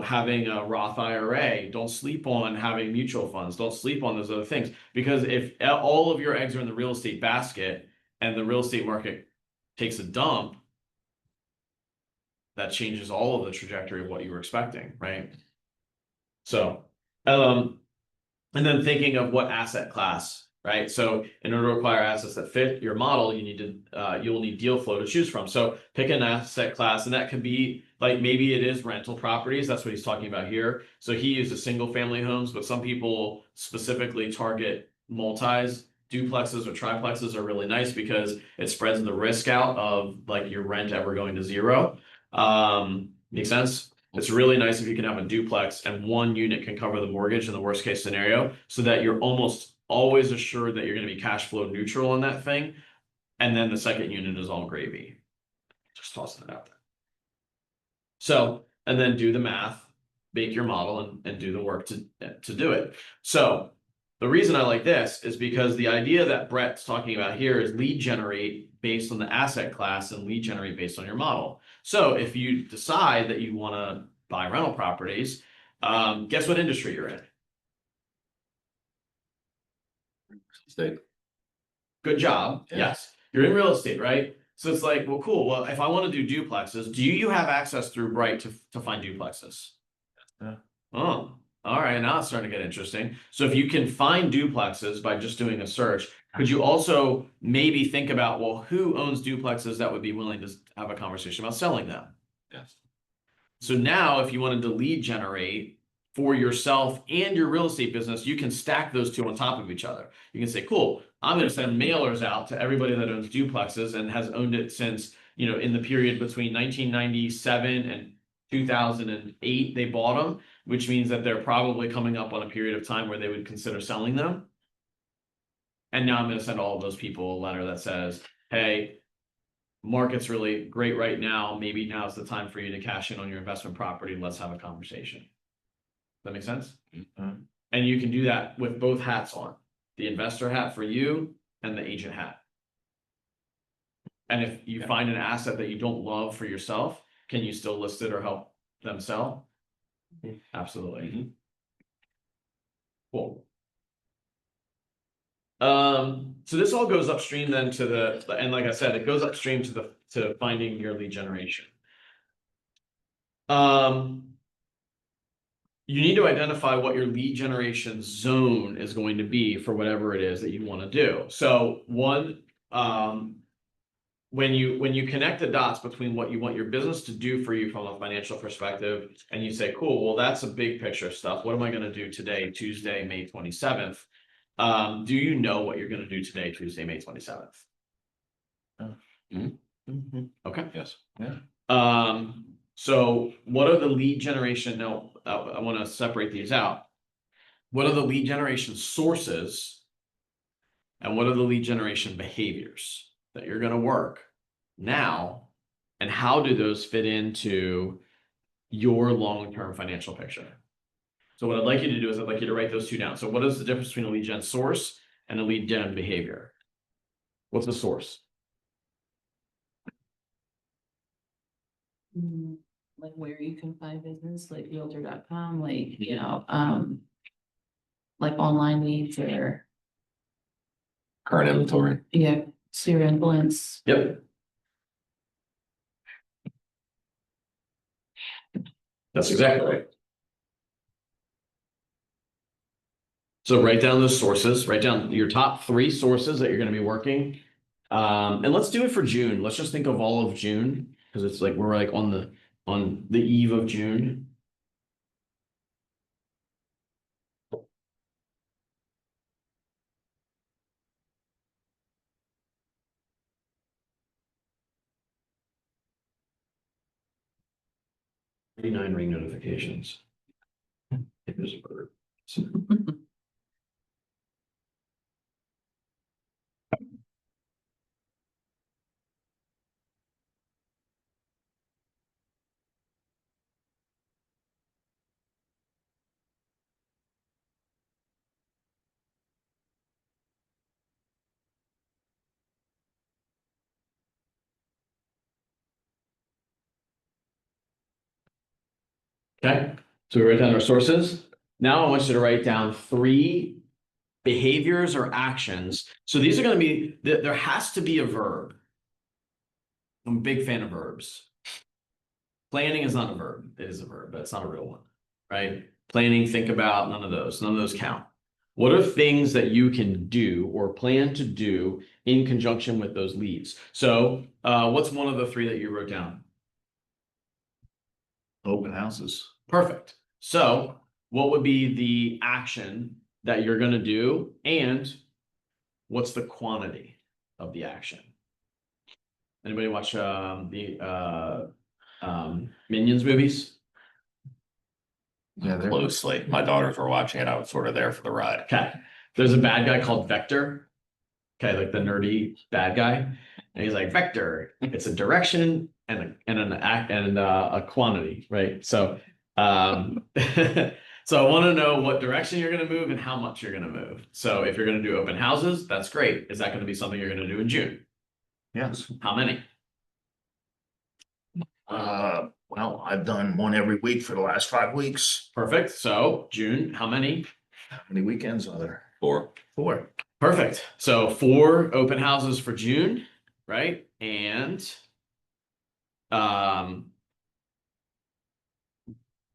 A: having a Roth IRA. Don't sleep on having mutual funds. Don't sleep on those other things. Because if all of your eggs are in the real estate basket and the real estate market takes a dump, that changes all of the trajectory of what you were expecting, right? So, and then thinking of what asset class, right? So in order to acquire assets that fit your model, you'll need deal flow to choose from. So pick an asset class, and that could be like, maybe it is rental properties. That's what he's talking about here. So he uses single family homes, but some people specifically target multis. Duplexes or triplexes are really nice because it spreads the risk out of like your rent ever going to zero. Make sense? It's really nice if you can have a duplex and one unit can cover the mortgage in the worst case scenario, so that you're almost always assured that you're going to be cash flow neutral on that thing. And then the second unit is all gravy. Just tossing it out there. So, and then do the math, make your model and do the work to do it. So the reason I like this is because the idea that Brett's talking about here is lead generate based on the asset class and lead generate based on your model. So if you decide that you want to buy rental properties, guess what industry you're in?
C: State.
A: Good job.
C: Yeah.
A: Yes. You're in real estate, right? So it's like, well, cool. Well, if I want to do duplexes, do you have access through Bright to find duplexes?
C: Yeah.
A: Oh, all right. Now it's starting to get interesting. So if you can find duplexes by just doing a search, could you also maybe think about, well, who owns duplexes that would be willing to have a conversation about selling them?
C: Yes.
A: So now if you wanted to lead generate for yourself and your real estate business, you can stack those two on top of each other. You can say, cool, I'm going to send mailers out to everybody that owns duplexes and has owned it since, you know, in the period between 1997 and 2008, they bought them, which means that they're probably coming up on a period of time where they would consider selling them. And now I'm going to send all of those people a letter that says, hey, market's really great right now. Maybe now's the time for you to cash in on your investment property and let's have a conversation. That make sense? And you can do that with both hats on, the investor hat for you and the agent hat. And if you find an asset that you don't love for yourself, can you still list it or help them sell? Absolutely. Cool. So this all goes upstream then to the, and like I said, it goes upstream to finding your lead generation. You need to identify what your lead generation zone is going to be for whatever it is that you want to do. So one, when you connect the dots between what you want your business to do for you from a financial perspective, and you say, cool, well, that's a big picture stuff. What am I going to do today, Tuesday, May 27th? Do you know what you're going to do today, Tuesday, May 27th? Okay.
C: Yes. Yeah.
A: So what are the lead generation? Now, I want to separate these out. What are the lead generation sources and what are the lead generation behaviors that you're going to work now? And how do those fit into your long-term financial picture? So what I'd like you to do is I'd like you to write those two down. So what is the difference between a lead gen source and a lead gen behavior? What's the source?
D: Like where you can find business, like realtor.com, like, you know, like online leads or,
C: Current inventory.
D: yeah, sphere of influence.
A: Yep. That's exactly right. So write down those sources, write down your top 3 sources that you're going to be working. And let's do it for June. Let's just think of all of June because it's like we're like on the eve of June. Ring notifications. It is a bird. Okay, so we write down our sources. Now I want you to write down 3 behaviors or actions. So these are going to be, there has to be a verb. I'm a big fan of verbs. Planning is not a verb. It is a verb, but it's not a real one, right? Planning, think about, none of those count. What are things that you can do or plan to do in conjunction with those leads? So what's one of the 3 that you wrote down?
F: Open houses.
A: Perfect. So what would be the action that you're going to do and what's the quantity of the action? Anybody watch the Minions movies?
F: Yeah, they're
C: Closely. My daughters were watching it. I was sort of there for the ride.
A: Okay. There's a bad guy called Vector. Okay, like the nerdy bad guy. And he's like, Vector, it's a direction and a quantity, right? So so I want to know what direction you're going to move and how much you're going to move. So if you're going to do open houses, that's great. Is that going to be something you're going to do in June?
F: yes.
A: How many?
F: Well, I've done one every week for the last 5 weeks.
A: Perfect. So June, how many?
F: How many weekends are there?
C: 4.
F: 4.
A: Perfect. So 4 open houses for June, right? And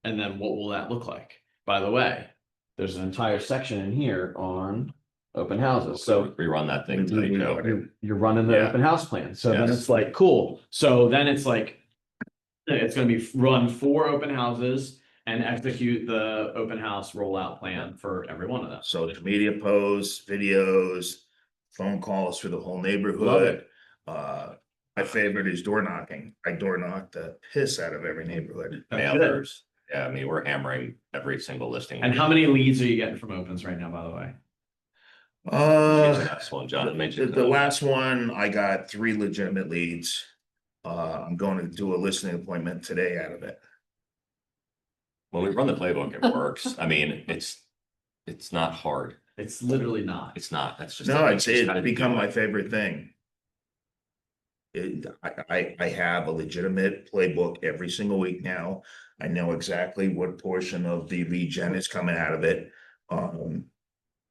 A: then what will that look like? By the way, there's an entire section in here on open houses. So
C: Rerun that thing today, Joe.
A: you're running the
F: Yeah.
A: open house plan. So then
C: Yes.
A: it's like, cool. So then it's like, it's going to be run 4 open houses and execute the open house rollout plan for every one of them.
F: Social media posts, videos, phone calls for the whole
A: Love
F: neighborhood.
A: it.
F: My favorite is door knocking. I door knock the piss out of every neighborhood.
A: That's good.
C: Mailers. Yeah, I mean, we're hammering every single listing.
A: And how many leads are you getting from opens right now, by the way?
C: Last one, John mentioned.
F: The last one, I got 3 legitimate leads. I'm going to do a listening appointment today out of it.
C: When we run the playbook, it works. I mean, it's not hard.
A: It's literally not.
C: It's not. That's just.
F: No,
C: it's
F: it's
C: gotta
F: become
C: do
F: my
C: it.
F: favorite thing. I have a legitimate playbook every single week now. I know exactly what portion of the lead gen is coming out of it.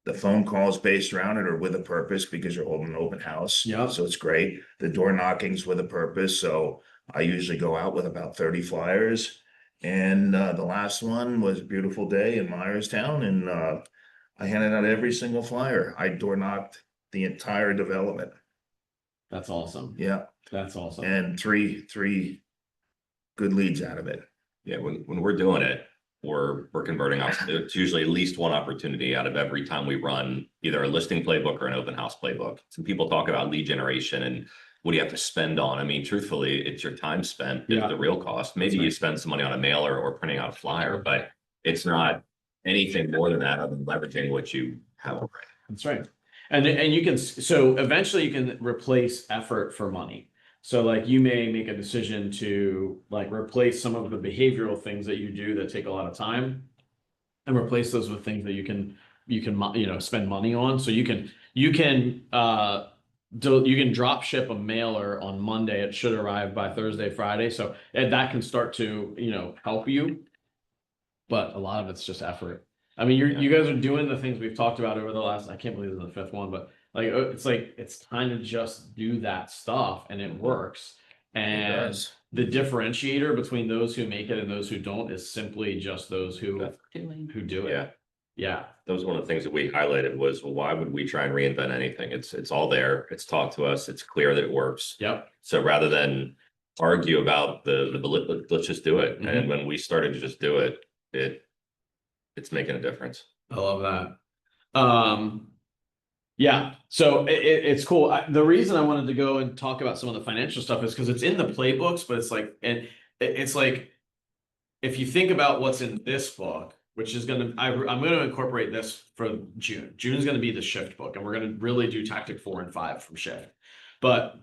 F: The phone calls based around it are with a purpose because you're holding an open house.
A: Yeah.
F: So it's great. The door knocking's with a purpose. So I usually go out with about 30 flyers. And the last one was a beautiful day in Myerstown, and I handed out every single flyer. I door knocked the entire development.
A: That's awesome.
F: Yeah,
A: That's awesome.
F: and three good leads out of it.
C: Yeah, when we're doing it, we're converting out. It's usually at least one opportunity out of every time we run either a listing playbook or an open house playbook. Some people talk about lead generation and what do you have to spend on? I mean, truthfully, it's your time spent is
A: Yeah.
C: the real cost. Maybe you spend some money on a mailer or printing out a flyer, but it's not anything more than that other than leveraging what you have already.
A: That's right. And you can, so eventually you can replace effort for money. So like you may make a decision to like replace some of the behavioral things that you do that take a lot of time and replace those with things that you can spend money on. So you can drop ship a mailer on Monday. It should arrive by Thursday, Friday. So and that can start to, help you. But a lot of it's just effort. I mean, you guys are doing the things we've talked about over the last, I can't believe this is the 5th one, but it's time to just do that stuff and it works. And the differentiator between those who make it and those who don't is simply just those who do it.
C: Yeah.
A: Yeah.
C: That was one of the things that we highlighted was, well, why would we try and reinvent anything? It's all there. It's taught to us. It's clear that it works.
A: Yep.
C: So rather than argue about let's just do it.
A: Mhm.
C: And when we started to just do it, it's making a difference.
A: I love that. Yeah, so it's cool. The reason I wanted to go and talk about some of the financial stuff is because it's in the playbooks, but it's like, and it's like, if you think about what's in this book, which is I'm going to incorporate this for June. June is going to be the shift book, and we're going to really do tactic 4 and 5 from shift. But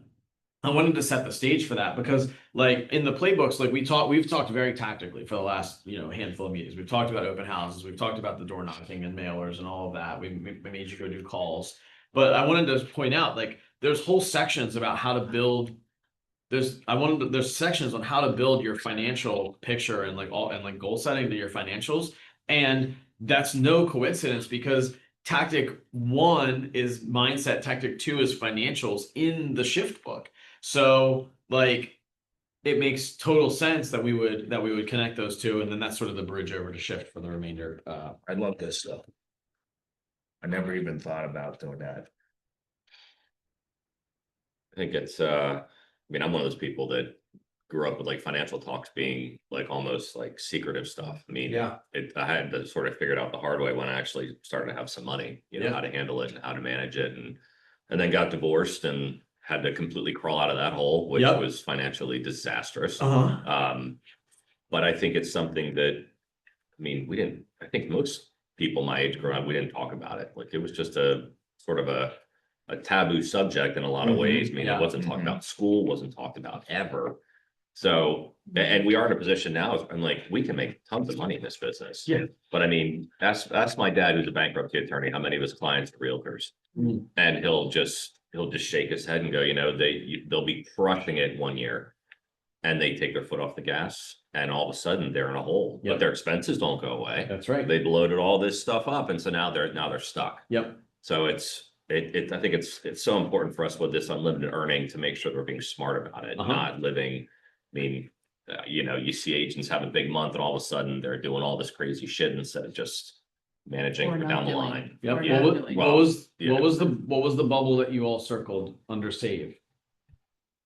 A: I wanted to set the stage for that because like in the playbooks, like we've talked very tactically for the last, handful of meetings. We've talked about open houses. We've talked about the door knocking and mailers and all of that. We made you go do calls, but I wanted to point out, like, there's whole sections about how to build. There's sections on how to build your financial picture and like goal setting to your financials. And that's no coincidence because tactic 1 is mindset. Tactic 2 is financials in the shift book. So like it makes total sense that we would connect those two, and then that's sort of the bridge over to shift for the remainder.
F: I love this stuff. I never even thought about doing that.
C: I think I'm one of those people that grew up with like financial talks being like almost like secretive stuff. I mean,
A: Yeah.
C: I had to sort of figure it out the hard way when I actually started to have some money,
A: Yeah.
C: how to handle it and how to manage it, and then got divorced and had to completely crawl out of that hole, which
A: Yep.
C: was financially disastrous.
A: Uh-huh.
C: But I think it's something that, I think most people my age growing up, we didn't talk about it. Like it was just a sort of a taboo subject in a lot of
A: Mhm.
C: ways. I mean,
A: Yeah.
C: it wasn't talked about in school, wasn't talked about ever. So, and we are in a position now, I'm like, we can make tons of money in this business.
A: Yeah.
C: But I mean, ask my dad, who's a bankruptcy attorney, how many of his clients are realtors.
A: Mm.
C: And he'll just shake his head and go, they'll be crushing it 1 year. And they take their foot off the gas and all of a sudden they're in a hole,
A: Yep.
C: but their expenses don't go away.
A: That's right.
C: They loaded all this stuff up. And so now they're stuck.
A: Yep.
C: So I think it's so important for us with this unlimited earning to make sure that we're being smart about it,
A: Uh-huh.
C: not living. I mean, you see agents have a big month and all of a sudden they're doing all this crazy shit instead of just managing
D: Or not
C: down the
D: doing.
C: line.
A: Yep.
D: Or
A: What
D: not
A: was,
D: doing.
A: what was
C: Yeah.
A: what was the bubble that you all circled under save?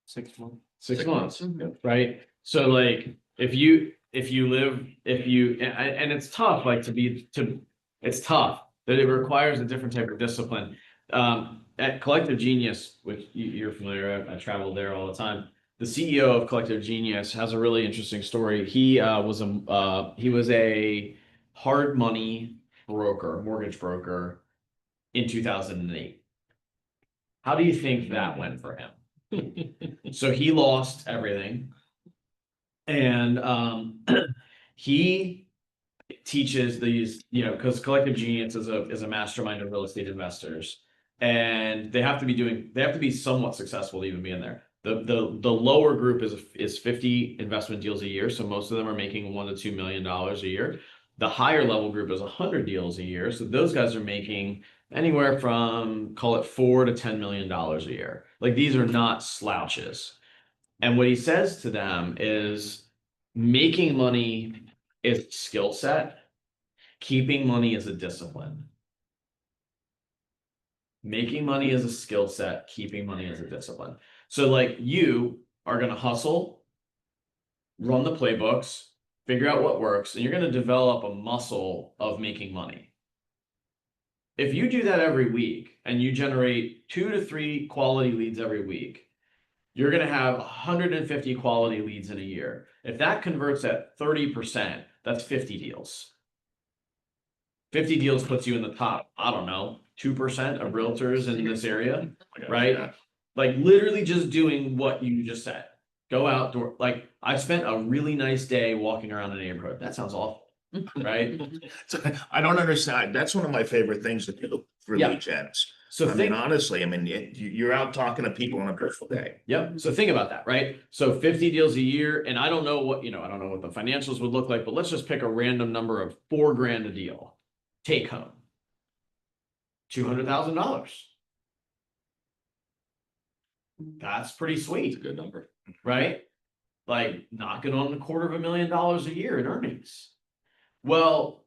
E: 6 months.
A: 6 months.
C: Yep.
A: Right? So like if you if you live, and it's tough, like it's tough, that it requires a different type of discipline. At Collective Genius, which you're familiar, I travel there all the time. The CEO of Collective Genius has a really interesting story. He was a hard money broker, mortgage broker in 2008. How do you think that went for him? So he lost everything. And he teaches these, because Collective Genius is a mastermind of real estate investors. And they have to be somewhat successful to even be in there. The lower group is 50 investment deals a year. So most of them are making $1 to $2 million a year. The higher level group is 100 deals a year. So those guys are making anywhere from, call it $4 to $10 million a year. Like, these are not slouches. And what he says to them is, making money is a skill set. Keeping money is a discipline. Making money is a skill set. Keeping money is a discipline. So like, you are going to hustle, run the playbooks, figure out what works, and you're going to develop a muscle of making money. If you do that every week and you generate 2 to 3 quality leads every week, you're going to have 150 quality leads in a year. If that converts at 30%, that's 50 deals. 50 deals puts you in the top, I don't know, 2% of realtors in this area, right?
C: Yeah.
A: Like, literally just doing what you just said. Go outdoor. Like, I spent a really nice day walking around the neighborhood. That sounds awful, right?
F: So I don't understand. That's one of my favorite things to do for
A: Yeah.
F: lead gens.
A: So
F: I mean, honestly, you're out talking to people on a beautiful day.
A: Yep. So think about that, right? So 50 deals a year, and I don't know what the financials would look like, but let's just pick a random number of $4,000 a deal. Take home $200,000. That's pretty
C: It's a
A: sweet,
C: good number.
A: right? Like, knocking on $250,000 a year in earnings. Well,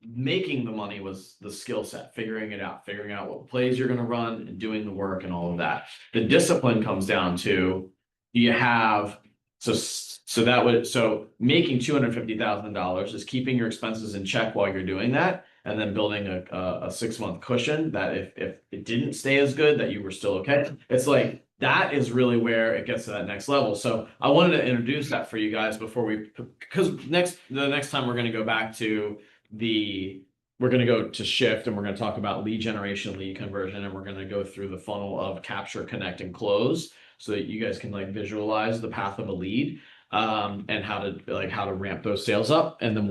A: making the money was the skill set, figuring out what plays you're going to run and doing the work and all of that. The discipline comes down to, you have, so making $250,000 is keeping your expenses in check while you're doing that, and then building a 6-month cushion that if it didn't stay as good, that you were still okay. It's like, that is really where it gets to that next level. So I wanted to introduce that for you guys because the next time we're going to go back to we're going to go to shift, and we're going to talk about lead generation, lead conversion, and we're going to go through the funnel of capture, connect, and close, so that you guys can like visualize the path of a lead, and how to ramp those sales up. And then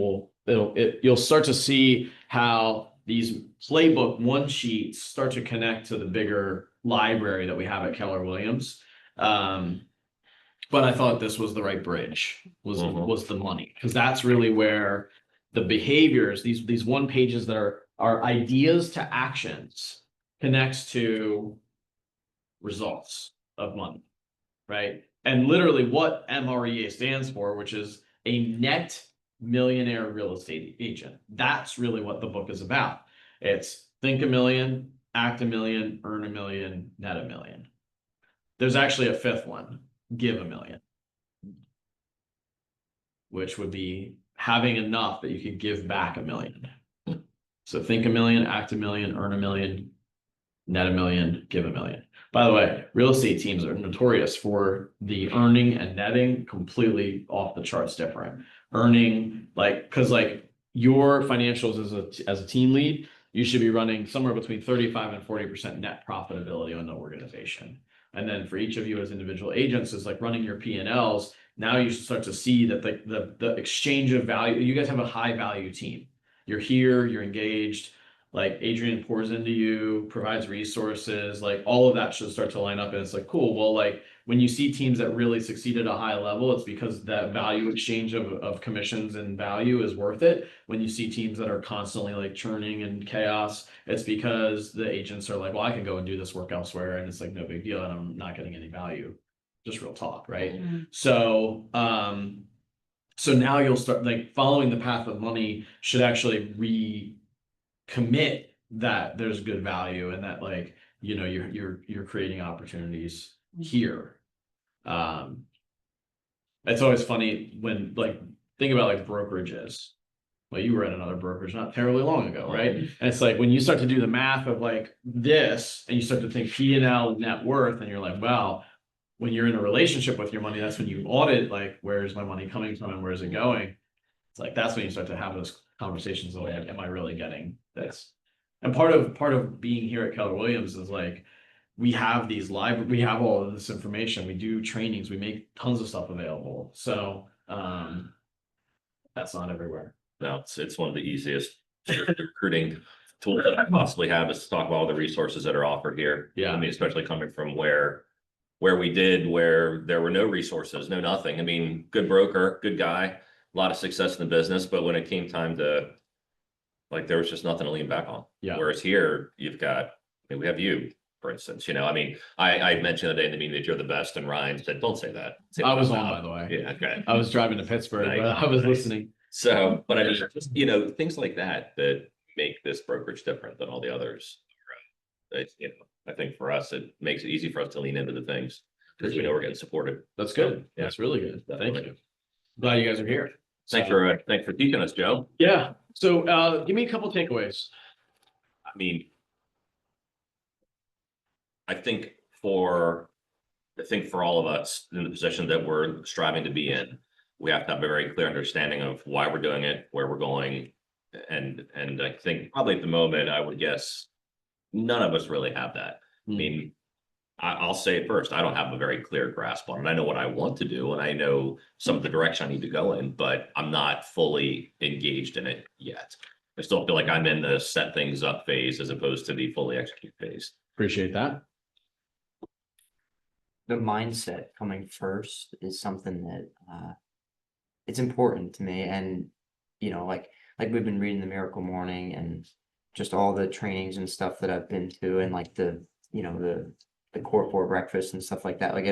A: you'll start to see how these playbook one sheets start to connect to the bigger library that we have at Keller Williams. But I thought this was the right bridge, was the money, because that's really where the behaviors, these one pages that are ideas to actions, connects to results of money, right? And literally what MREA stands for, which is a net millionaire real estate agent. That's really what the book is about. It's think $1 million, act $1 million, earn $1 million, net $1 million. There's actually a 5th one, give $1 million, which would be having enough that you could give back $1 million. So think $1 million, act $1 million, earn $1 million, net $1 million, give $1 million. By the way, real estate teams are notorious for the earning and netting completely off the charts different. Earning, because your financials as a team lead, you should be running somewhere between 35 and 40% net profitability on the organization. And then for each of you as individual agents, is like running your P&Ls. Now you start to see that the exchange of value, you guys have a high value team. You're here, you're engaged, like Adrian pours into you, provides resources, like all of that should start to line up. And it's like, cool. Well, like when you see teams that really succeed at a high level, it's because that value exchange of commissions and value is worth it. When you see teams that are constantly like churning and chaos, it's because the agents are like, well, I can go and do this work elsewhere, and it's like no big deal, and I'm not getting any value. Just real talk, right?
D: Mm-hmm.
A: So now you'll start like following the path of money should actually commit that there's good value, and that like, you're creating opportunities here. It's always funny when like, think about like brokerages. Well, you were at another brokerage not terribly long ago, right? And it's like when you start to do the math of like this and you start to think P&L and net worth, and you're like, wow, when you're in a relationship with your money, that's when you audit, like, where's my money coming from and where's it going? It's like, that's when you start to have those conversations of like, am I really getting this? And part of being here at Keller Williams is like, we have these live, we have all of this information, we do trainings, we make tons of stuff available. So, that's not everywhere.
C: No, it's one of the easiest recruiting tools that I possibly have is to talk about all the resources that are offered here.
A: Yeah.
C: I mean, especially coming from where where there were no resources, no nothing. I mean, good broker, good guy, a lot of success in the business, but when it came time to like, there was just nothing to lean back on.
A: Yeah.
C: Whereas here, you've got, I mean, we have you, for instance, I mean, I mentioned the day in the meeting that you're the best, and Ryan said, don't say that. Say
A: I was
C: that
A: on,
C: out
A: by the way.
C: Yeah, okay.
A: I was driving to Pittsburgh,
C: Nice,
A: but I was
C: nice.
A: listening.
C: So, but I mean, just, things like that make this brokerage different than all the others. It's, I think for us, it makes it easy for us to lean into the things because we know we're getting supported.
A: That's good.
C: Yeah.
A: That's really good. Thank
C: Definitely.
A: you. Glad you guys are here.
C: Thanks
A: So,
C: for teaching us, Joe.
A: yeah. So, give me a couple takeaways.
C: I mean, I think for all of us in the position that we're striving to be in, we have to have a very clear understanding of why we're doing it, where we're going. And I think probably at the moment, I would guess none of us really have that. I mean, I'll say it first, I don't have a very clear grasp on it. I know what I want to do and I know some of the direction I need to go in, but I'm not fully engaged in it yet. I still feel like I'm in the set things up phase as opposed to the fully execute phase.
A: Appreciate that.
E: The mindset coming first is something that it's important to me. And like we've been reading the Miracle Morning and just all the trainings and stuff that I've been to, and like the Core 4 breakfast and stuff like that. Like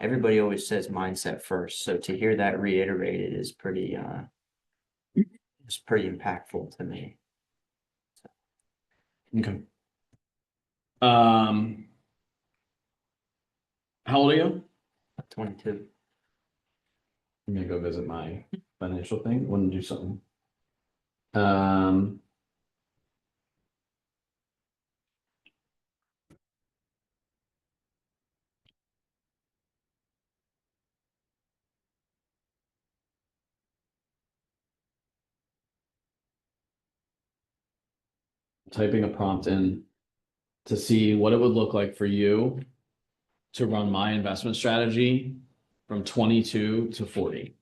E: everybody always says mindset first. So to hear that reiterated is pretty impactful to me.
A: Okay. How old are you?
E: 22.
A: I'm gonna go visit my financial thing. Want to do something. Typing a prompt in to see what it would look like for you to run my investment strategy from 22 to 40.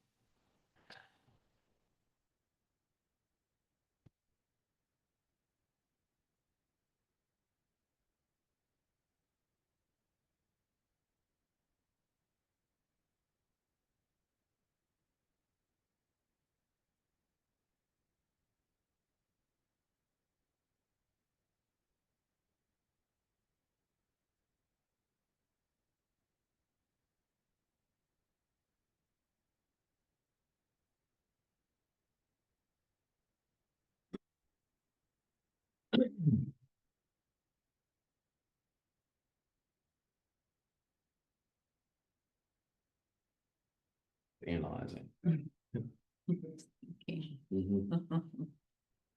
A: Analyzing. Mhm.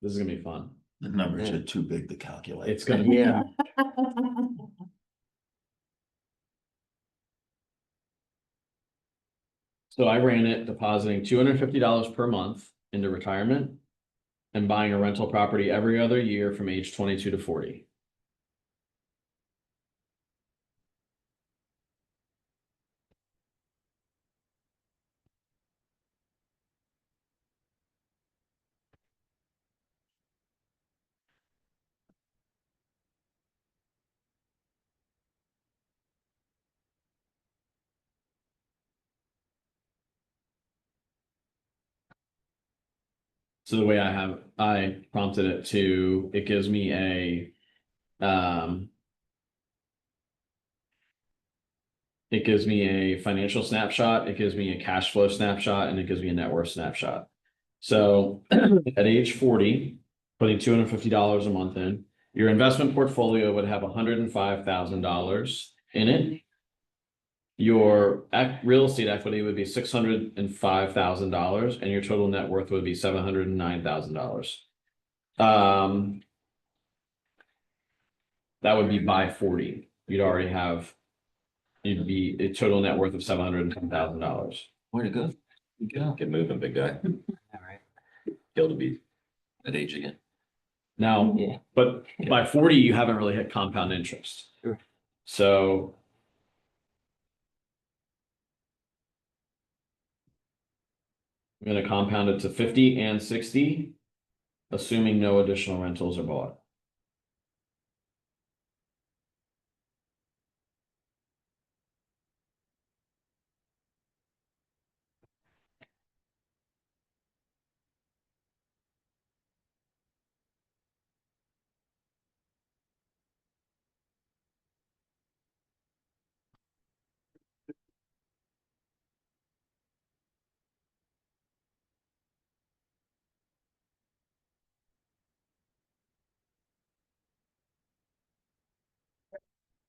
A: This is gonna be fun.
F: The numbers are too big to calculate.
A: It's gonna be.
E: Yeah.
A: So I ran it depositing $250 per month into retirement and buying a rental property every other year from age 22 to 40. So the way I prompted it to, it gives me it gives me a financial snapshot, it gives me a cash flow snapshot, and it gives me a net worth snapshot. So at age 40, putting $250 a month in, your investment portfolio would have $105,000 in it. your real estate equity would be $605,000 and your total net worth would be $709,000. That would be by 40. You'd already have, you'd be a total net worth of $710,000.
C: Way to go. Get moving, big guy.
E: All right.
C: Kill to be that age again.
A: Now,
E: Yeah.
A: but by 40, you haven't really hit compound interest.
E: Sure.
A: So I'm gonna compound it to 50 and 60, assuming no additional rentals are bought.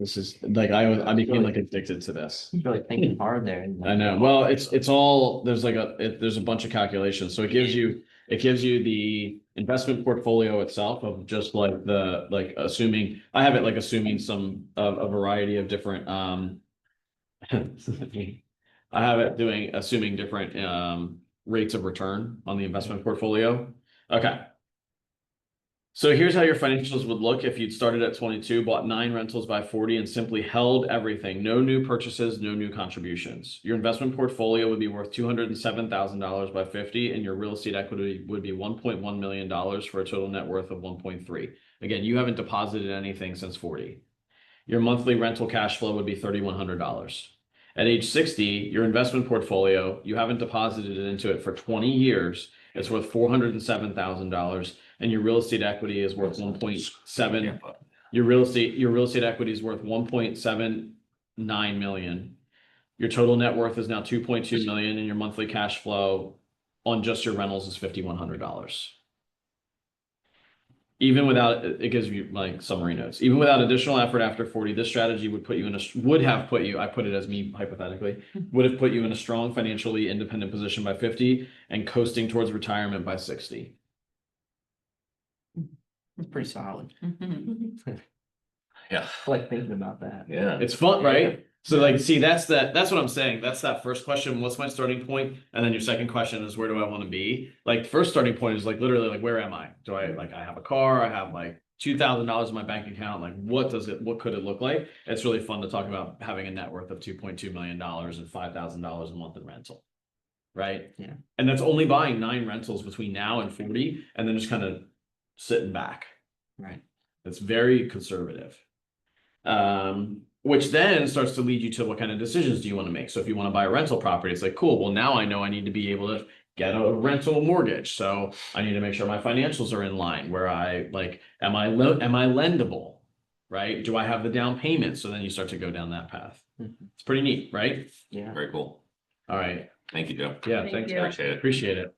A: This is like I became like addicted to this.
E: He's really thinking hard there. isn't he?
A: I know. Well, it's all there's like there's a bunch of calculations. So it gives you the investment portfolio itself of just like the assuming I have it like assuming some a variety of different I have it doing assuming different rates of return on the investment portfolio. Okay. So here's how your financials would look if you'd started at 22, bought 9 rentals by 40, and simply held everything. No new purchases, no new contributions. Your investment portfolio would be worth $207,000 by 50, and your real estate equity would be $1.1 million for a total net worth of 1.3. Again, you haven't deposited anything since 40. Your monthly rental cash flow would be $3,100. At age 60, your investment portfolio, you haven't deposited into it for 20 years. It's worth $407,000. And your real estate equity is worth 1.7. Your real estate equity is worth 1.79 million. Your total net worth is now 2.2 million, and your monthly cash flow on just your rentals is $5,100. Even without it gives you like summary notes. Even without additional effort after 40, this strategy would have put you, I put it as me hypothetically, would have put you in a strong financially independent position by 50 and coasting towards retirement by 60.
E: It's pretty solid.
C: Yeah.
E: I like thinking about that.
C: Yeah.
A: It's fun, right? So like, see, that's what I'm saying. That's that first question. What's my starting point? And then your second question is, where do I want to be? Like first starting point is like, literally like, where am I? Do I I have a car? I have like $2,000 in my bank account. Like, what could it look like? It's really fun to talk about having a net worth of $2.2 million and $5,000 a month in rental. Right.
E: Yeah.
A: And that's only buying 9 rentals between now and 40 and then just kind of sitting back.
E: Right.
A: It's very conservative. Which then starts to lead you to what kind of decisions do you want to make? So if you want to buy a rental property, it's like, cool, well, now I know I need to be able to get a rental mortgage. So I need to make sure my financials are in line where I like, am I lendable? Right? Do I have the down payment? So then you start to go down that path. It's pretty neat, right?
E: Yeah.
C: Very cool.
A: All right.
C: Thank you, Joe.
A: Yeah,
D: Thank
A: thanks.
D: you.
C: Appreciate it.
A: Appreciate it.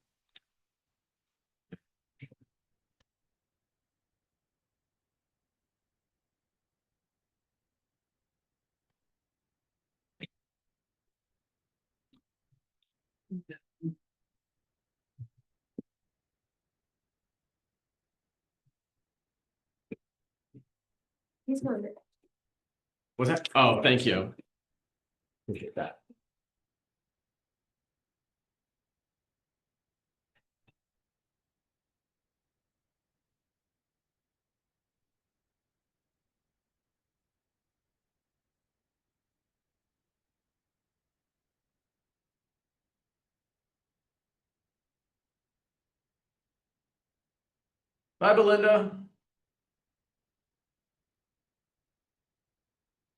B: He's not.
A: What's that? Oh, thank you. Appreciate that. Bye, Belinda.